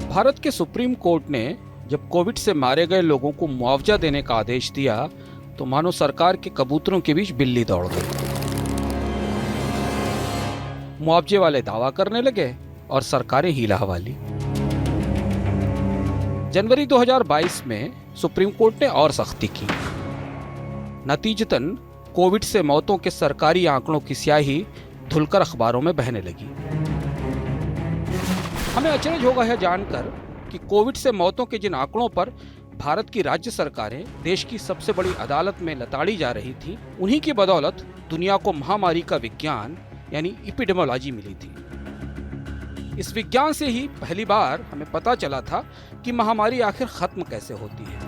भारत के सुप्रीम कोर्ट ने जब कोविड से मारे गए लोगों को मुआवजा देने का आदेश दिया तो मानो सरकार के कबूतरों के बीच बिल्ली दौड़ गई। मुआवजे वाले दावा करने लगे और सरकारें हीला हवाली। जनवरी 2022 में सुप्रीम कोर्ट ने और सख्ती की। नतीजतन कोविड से मौतों के सरकारी आंकड़ों की स्याही धुलकर अखबारों में बहने लगी। हमें अचरज होगा यह जानकर कि कोविड से मौतों के जिन आंकड़ों पर भारत की राज्य सरकारें देश की सबसे बड़ी अदालत में लताड़ी जा रही थी, उन्हीं की बदौलत दुनिया को महामारी का विज्ञान यानी एपिडेमियोलॉजी मिली थी। इस विज्ञान से ही पहली बार हमें पता चला था कि महामारी आखिर खत्म कैसे होती है,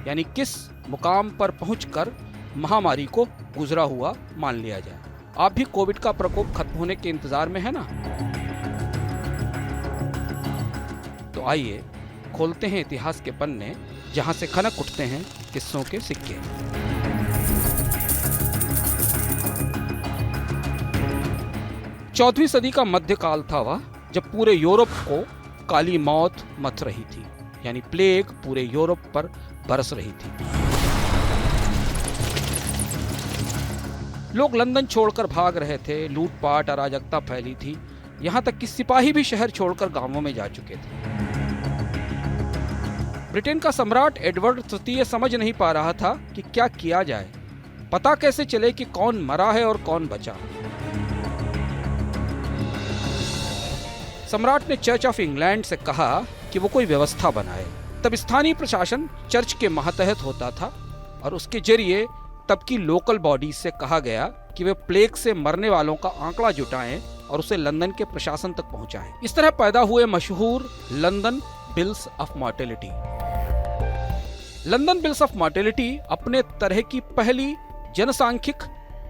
यानी किस मुकाम पर पहुंचकर महामारी को गुजरा हुआ मान लिया जाए। आप भी कोविड का प्रकोप खत्म होने के इंतजार में है ना? तो आइए खोलते हैं इतिहास के पन्ने, जहां से खनक उठते हैं किस्सों के सिक्के। 14वीं सदी का मध्यकाल था वह, जब पूरे यूरोप को काली मौत मथ रही थी, यानी प्लेग पूरे यूरोप पर बरस रही थी। लोग लंदन छोड़कर भाग रहे थे, लूटपाट अराजकता फैली थी, यहां तक कि सिपाही भी शहर छोड़कर गांवों में जा चुके थे। ब्रिटेन का सम्राट एडवर्ड तृतीय समझ नहीं पा रहा था कि क्या किया जाए, पता कैसे चले कि कौन मरा है और कौन बचा। सम्राट ने चर्च ऑफ इंग्लैंड से कहा कि वो कोई व्यवस्था बनाए। तब स्थानीय प्रशासन चर्च के मातहत होता था और उसके जरिए तब की लोकल बॉडी से कहा गया कि वे प्लेग से मरने वालों का आंकड़ा जुटाएं और उसे लंदन के प्रशासन तक पहुंचाएं। इस तरह पैदा हुए मशहूर London bills of mortality. London bills of mortality अपने तरह की पहली जनसांख्यिक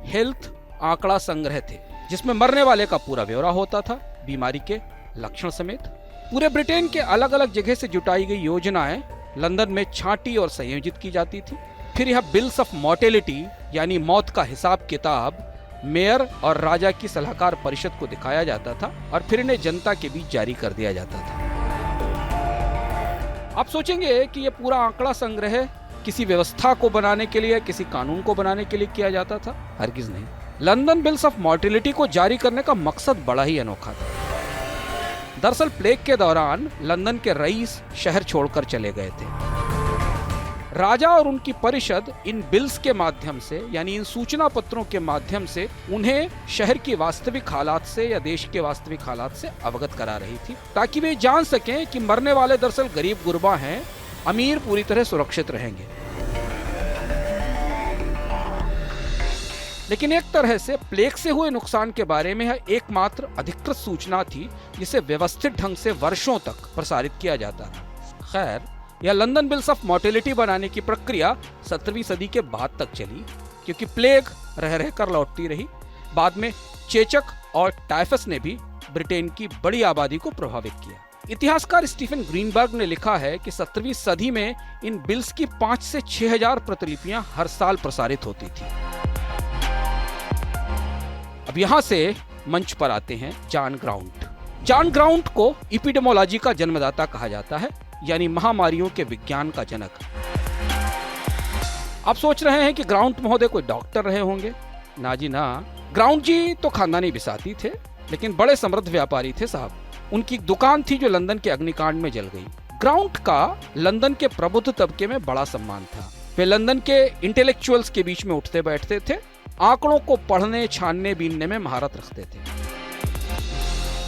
हेल्थ आंकड़ा संग्रह थे, जिसमें मरने वाले का पूरा ब्यौरा होता था, बीमारी के लक्षण समेत। पूरे ब्रिटेन के अलग अलग जगह से जुटाई गई योजनाएं लंदन में छांटी और संयोजित की जाती थी। फिर यह बिल्स ऑफ मॉर्टेलिटी यानी मौत का हिसाब किताब मेयर और राजा की सलाहकार परिषद को दिखाया जाता था और फिर इन्हें जनता के बीच जारी कर दिया जाता था। आप सोचेंगे कि यह पूरा आंकड़ा संग्रह किसी व्यवस्था को बनाने के लिए, किसी कानून को बनाने के लिए किया जाता था? हरगिज नहीं। लंदन बिल्स ऑफ मॉर्टेलिटी को जारी करने का मकसद बड़ा ही अनोखा था। दरअसल प्लेग के दौरान लंदन के रईस शहर छोड़कर चले गए थे। राजा और उनकी परिषद इन बिल्स के माध्यम से, यानी इन सूचना पत्रों के माध्यम से उन्हें शहर की वास्तविक हालात से या देश के वास्तविक हालात से अवगत करा रही थी, ताकि वे जान सकें कि मरने वाले दरअसल गरीब गुरबा हैं, अमीर पूरी तरह सुरक्षित रहेंगे। लेकिन एक तरह से प्लेग से हुए नुकसान के बारे में यह एकमात्र अधिकृत सूचना थी जिसे व्यवस्थित ढंग से वर्षों तक प्रसारित किया जाता था। खैर, यह लंदन बिल्स ऑफ मॉर्टेलिटी बनाने की प्रक्रिया 17वीं सदी के बाद तक चली, क्योंकि प्लेग रह रहकर लौटती रही। बाद में चेचक और टाइफस ने भी ब्रिटेन की बड़ी आबादी को प्रभावित किया। इतिहासकार स्टीफन ग्रीनबर्ग ने लिखा है कि 17वीं सदी में इन बिल्स की 5 से 6,000 प्रतिलिपियां हर साल प्रसारित होती थी। अब यहां से मंच पर आते हैं जॉन ग्राउंट। जॉन ग्राउंट को एपिडेमोलॉजी का जन्मदाता कहा जाता है, यानी महामारियों के विज्ञान का जनक। आप सोच रहे हैं कि ग्राउंट महोदय कोई डॉक्टर रहे होंगे? ना जी ना, ग्राउंट जी तो खानदानी बिसाती थे, लेकिन बड़े समृद्ध व्यापारी थे साहब। उनकी एक दुकान थी जो लंदन के अग्निकांड में जल गई। ग्राउंट का लंदन के प्रबुद्ध तबके में बड़ा सम्मान था। वे लंदन के इंटेलेक्चुअल्स के बीच में उठते बैठते थे, आंकड़ों को पढ़ने, छानने, बीनने में महारत रखते थे।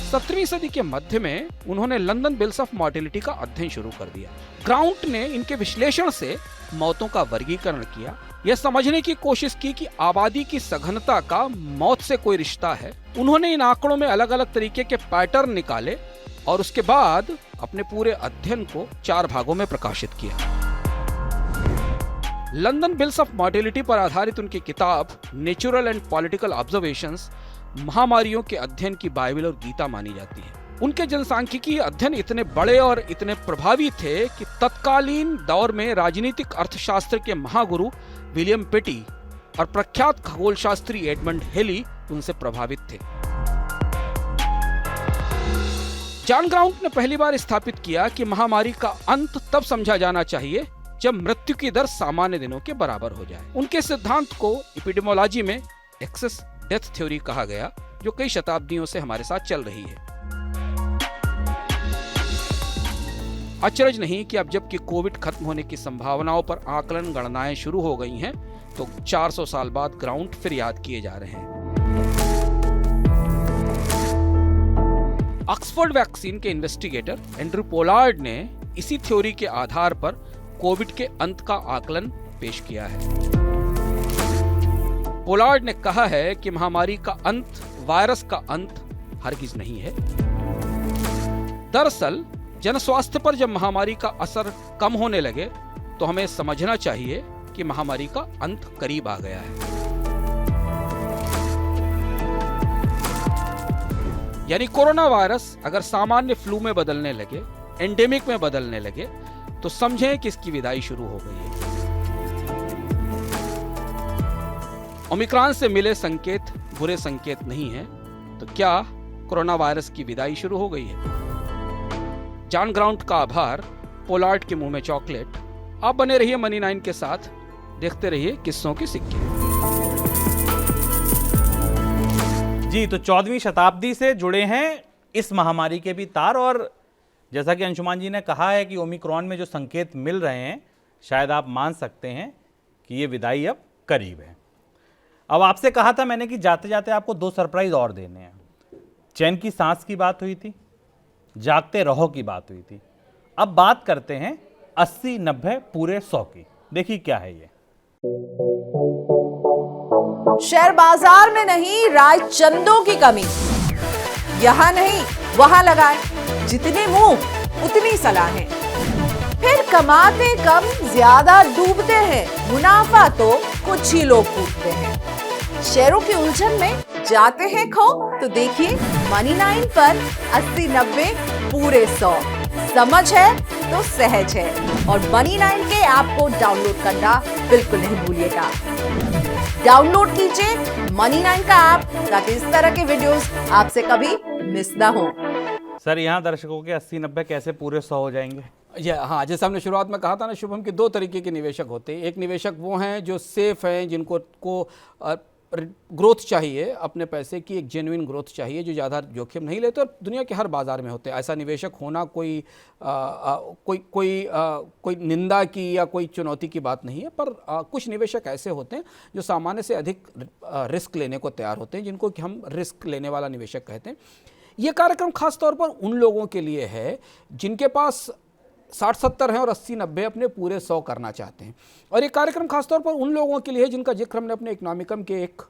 17वीं सदी के मध्य में उन्होंने लंदन बिल्स ऑफ मॉर्टेलिटी का अध्ययन शुरू कर दिया। ग्राउंट ने इनके विश्लेषण से मौतों का वर्गीकरण किया, यह समझने की कोशिश की कि आबादी की सघनता का मौत से कोई रिश्ता है। उन्होंने इन आंकड़ों में अलग अलग तरीके के पैटर्न निकाले और उसके बाद अपने पूरे अध्ययन को 4 भागों में प्रकाशित किया। लंदन बिल्स ऑफ मॉर्टेलिटी पर आधारित उनकी किताब नेचुरल एंड पॉलिटिकल ऑब्जर्वेशंस महामारियों के अध्ययन की बाइबल और गीता मानी जाती है। उनके जनसांख्यिकी अध्ययन इतने बड़े और इतने प्रभावी थे कि तत्कालीन दौर में राजनीतिक अर्थशास्त्र के महागुरु विलियम पेटी और प्रख्यात खगोलशास्त्री एडमंड हेली उनसे प्रभावित थे। जॉन ग्राउंट ने पहली बार स्थापित किया कि महामारी का अंत तब समझा जाना चाहिए जब मृत्यु की दर सामान्य दिनों के बराबर हो जाए। उनके सिद्धांत को एपिडेमोलॉजी में एक्सेस डेथ थ्योरी कहा गया, जो कई शताब्दियों से हमारे साथ चल रही है। अचरज नहीं कि अब जबकि कोविड खत्म होने की संभावनाओं पर आकलन गणनाएं शुरू हो गई हैं, तो 400 साल बाद ग्राउंट फिर याद किए जा रहे हैं। ऑक्सफोर्ड वैक्सीन के इन्वेस्टिगेटर एंड्रू पोलार्ड ने इसी थ्योरी के आधार पर कोविड के अंत का आकलन पेश किया है। पोलार्ड ने कहा है कि महामारी का अंत वायरस का अंत हरगिज नहीं है। दरअसल जनस्वास्थ्य पर जब महामारी का असर कम होने लगे तो हमें समझना चाहिए कि महामारी का अंत करीब आ गया है। यानी कोरोना वायरस अगर सामान्य फ्लू में बदलने लगे, एंडेमिक में बदलने लगे, तो समझें कि इसकी विदाई शुरू हो गई है। ओमिक्रॉन से मिले संकेत बुरे संकेत नहीं है, तो क्या कोरोना वायरस की विदाई शुरू हो गई है? जॉन ग्राउंट का आभार, पोलार्ड के मुंह में चॉकलेट। आप बने रहिए मनी 9 के साथ, देखते रहिए किस्सों के सिक्के। जी, तो 14वीं शताब्दी से जुड़े हैं इस महामारी के भी तार, और जैसा कि अंशुमान जी ने कहा है कि ओमिक्रॉन में जो संकेत मिल रहे हैं, शायद आप मान सकते हैं कि ये विदाई अब करीब है। अब आपसे कहा था मैंने कि जाते जाते आपको 2 सरप्राइज और देने हैं। चैन की सांस की बात हुई थी, जागते रहो की बात हुई थी। अब बात करते हैं 80, 90, पूरे 100 की। देखिए क्या है ये। शेयर बाजार में नहीं, राय चंदों की कमी। यहां नहीं वहां लगाए, जितने मुंह उतनी सलाहें। फिर कमाते कम ज्यादा डूबते हैं, मुनाफा तो कुछ ही लोग कूटते हैं। शेयरों की उलझन में जाते हैं खो तो देखिए मनी 9 पर 80-90 पूरे 100। समझ है तो सहज है। और मनी 9 के ऐप को डाउनलोड करना बिल्कुल नहीं भूलिएगा। डाउनलोड कीजिए मनी 9 का ऐप ताकि इस तरह के वीडियोस आपसे कभी मिस ना हो। सर यहाँ दर्शकों के 80-90 कैसे पूरे 100 हो जाएंगे? हाँ, जैसे हमने शुरुआत में कहा था ना शुभम, कि 2 तरीके के निवेशक होते हैं। एक निवेशक वो हैं जो सेफ हैं, जिनको ग्रोथ चाहिए, अपने पैसे की एक जेन्युइन ग्रोथ चाहिए, जो ज़्यादा जोखिम नहीं लेते, और दुनिया के हर बाज़ार में होते हैं। ऐसा निवेशक होना कोई निंदा की या कोई चुनौती की बात नहीं है, पर कुछ निवेशक ऐसे होते हैं जो सामान्य से अधिक रिस्क लेने को तैयार होते हैं, जिनको कि हम रिस्क लेने वाला निवेशक कहते हैं। ये कार्यक्रम खास तौर पर उन लोगों के लिए है जिनके पास 60-70 हैं और 80-90 अपने पूरे 100 करना चाहते हैं। और ये कार्यक्रम खासतौर पर उन लोगों के लिए है जिनका जिक्र हमने अपने इकोनॉमिकम के एक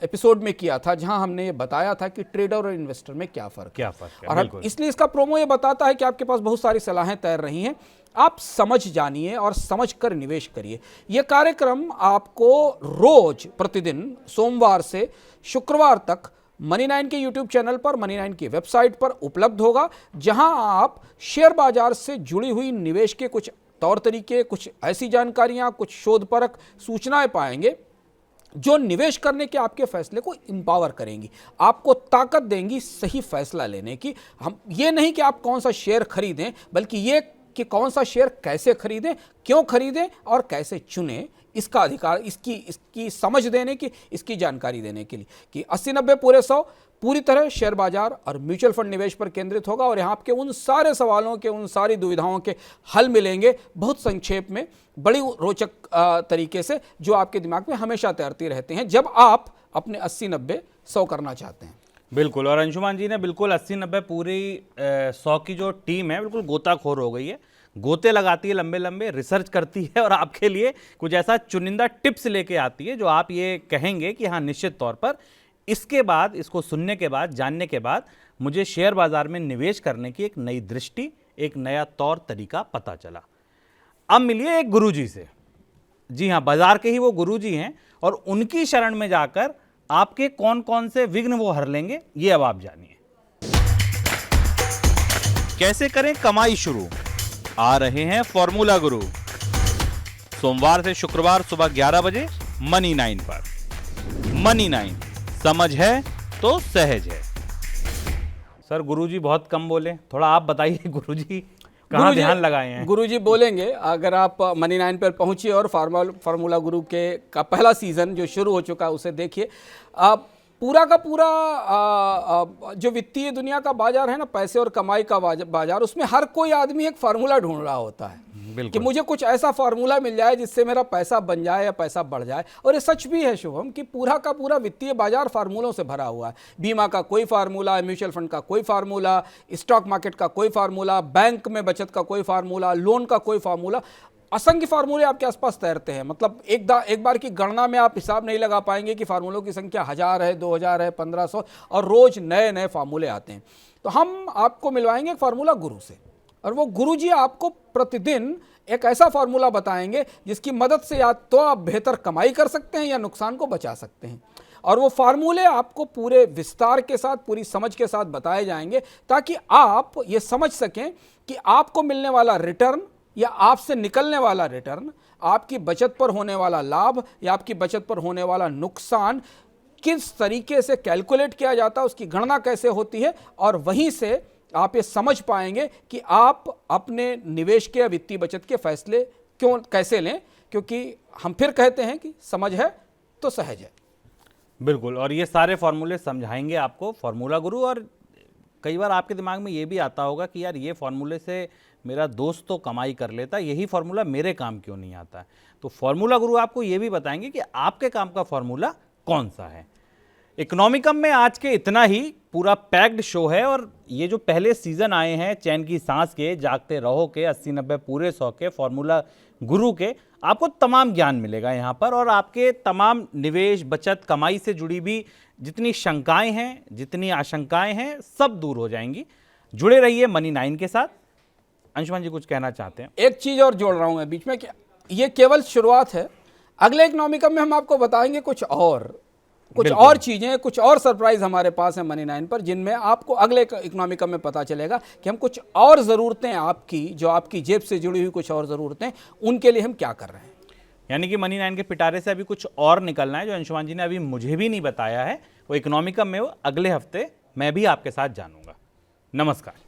एपिसोड में किया था, जहां हमने ये बताया था कि ट्रेडर और इन्वेस्टर में क्या फ़र्क है। और इसलिए इसका प्रोमो ये बताता है कि आपके पास बहुत सारी सलाहें तैर रही हैं, आप समझ जानिए और समझ कर निवेश करिए। यह कार्यक्रम आपको रोज प्रतिदिन सोमवार से शुक्रवार तक मनी 9 के यूट्यूब चैनल पर, मनी 9 की वेबसाइट पर उपलब्ध होगा, जहां आप शेयर बाजार से जुड़ी हुई निवेश के कुछ तौर तरीके, कुछ ऐसी जानकारियां, कुछ शोधपरक सूचनाएं पाएंगे जो निवेश करने के आपके फैसले को इंपावर करेंगी, आपको ताकत देंगी सही फैसला लेने की। हम ये नहीं कि आप कौन सा शेयर खरीदें, बल्कि ये कि कौन सा शेयर कैसे खरीदें, क्यों खरीदें और कैसे चुनें, इसका अधिकार, इसकी समझ देने की, इसकी जानकारी देने के लिए कि 80-90 पूरे 100 पूरी तरह शेयर बाजार और म्यूचुअल फंड निवेश पर केंद्रित होगा। और यहाँ आपके उन सारे सवालों के, उन सारी दुविधाओं के हल मिलेंगे, बहुत संक्षेप में, बड़ी रोचक तरीके से, जो आपके दिमाग में हमेशा तैरती रहते हैं जब आप अपने 80-90-100 करना चाहते हैं। बिल्कुल, और अंशुमान जी ने बिल्कुल 80-90 पूरी 100 की जो टीम है बिल्कुल गोताखोर हो गई है, गोते लगाती है, लंबे लंबे रिसर्च करती है और आपके लिए कुछ ऐसा चुनिंदा टिप्स लेके आती है जो आप ये कहेंगे कि हाँ निश्चित तौर पर इसके बाद, इसको सुनने के बाद, जानने के बाद मुझे शेयर बाजार में निवेश करने की एक नई दृष्टि, एक नया तौर तरीका पता चला। अब मिलिए एक गुरुजी से। जी हाँ, बाजार के ही वो गुरुजी हैं और उनकी शरण में जाकर आपके कौन कौन से विघ्न वो हर लेंगे, ये अब आप जानिए। कैसे करें कमाई शुरू, आ रहे हैं फॉर्मूला गुरु, सोमवार से शुक्रवार सुबह 11 बजे मनी 9 पर। मनी 9, समझ है तो सहज है। सर गुरुजी बहुत कम बोले, थोड़ा आप बताइए गुरुजी कहाँ ध्यान लगाए हैं? गुरुजी बोलेंगे, अगर आप मनी 9 पर पहुंचिए और फार्मूला गुरु का पहला सीजन जो शुरू हो चुका है उसे देखिए। पूरा का पूरा जो वित्तीय दुनिया का बाजार है ना, पैसे और कमाई का बाजार, उसमें हर कोई आदमी एक फार्मूला ढूंढ रहा होता है कि मुझे कुछ ऐसा फार्मूला मिल जाए जिससे मेरा पैसा बन जाए या पैसा बढ़ जाए। और ये सच भी है शुभम कि पूरा का पूरा वित्तीय बाजार फार्मूलों से भरा हुआ है। बीमा का कोई फार्मूला, म्यूचुअल फंड का कोई फार्मूला, स्टॉक मार्केट का कोई फार्मूला, बैंक में बचत का कोई फार्मूला, लोन का कोई फार्मूला, असंख्य फार्मूले आपके आसपास तैरते हैं। मतलब एक बार की गणना में आप हिसाब नहीं लगा पाएंगे कि फार्मूलों की संख्या 1000 है, 2000 है, 1500, और रोज नए नए फार्मूले आते हैं। तो हम आपको मिलवाएंगे एक फार्मूला गुरु से, और वो गुरुजी आपको प्रतिदिन एक ऐसा फार्मूला बताएंगे जिसकी मदद से या तो आप बेहतर कमाई कर सकते हैं या नुकसान को बचा सकते हैं। और वो फार्मूले आपको पूरे विस्तार के साथ, पूरी समझ के साथ बताए जाएंगे ताकि आप ये समझ सकें कि आपको मिलने वाला रिटर्न या आपसे निकलने वाला रिटर्न, आपकी बचत पर होने वाला लाभ या आपकी बचत पर होने वाला नुकसान किस तरीके से कैलकुलेट किया जाता है, उसकी गणना कैसे होती है, और वहीं से आप ये समझ पाएंगे कि आप अपने निवेश के या वित्तीय बचत के फैसले कैसे लें, क्योंकि हम फिर कहते हैं कि समझ है तो सहज है। बिल्कुल, और ये सारे फॉर्मूले समझाएंगे आपको फॉर्मूला गुरु। और कई बार आपके दिमाग में ये भी आता होगा कि यार ये फॉर्मूले से मेरा दोस्त तो कमाई कर लेता, यही फॉर्मूला मेरे काम क्यों नहीं आता है? तो फॉर्मूला गुरु आपको ये भी बताएंगे कि आपके काम का फॉर्मूला कौन सा है। इकोनॉमिकम में आज के इतना ही, पूरा पैक्ड शो है। और ये जो पहले सीजन आए हैं चैन की सांस के, जागते रहो के, 80-90 पूरे 100 के, फॉर्मूला गुरु के, आपको तमाम ज्ञान मिलेगा यहाँ पर। और आपके तमाम निवेश, बचत, कमाई से जुड़ी भी जितनी शंकाएं हैं, जितनी आशंकाएं हैं, सब दूर हो जाएंगी। जुड़े रहिए मनी 9 के साथ। अंशुमान जी कुछ कहना चाहते हैं? एक चीज और जोड़ रहा हूं मैं बीच में कि ये केवल शुरुआत है। अगले इकोनॉमिकम में हम आपको बताएंगे कुछ और चीजें, कुछ और सरप्राइज हमारे पास है मनी 9 पर, जिनमें आपको अगले इकोनॉमिकम में पता चलेगा कि हम कुछ और जरूरतें आपकी, जो आपकी जेब से जुड़ी हुई कुछ और जरूरतें, उनके लिए हम क्या कर रहे हैं। यानी कि मनी 9 के पिटारे से अभी कुछ और निकलना है जो अंशुमान जी ने अभी मुझे भी नहीं बताया है। वो इकोनॉमिकम में वो अगले हफ्ते मैं भी आपके साथ जानूंगा। नमस्कार।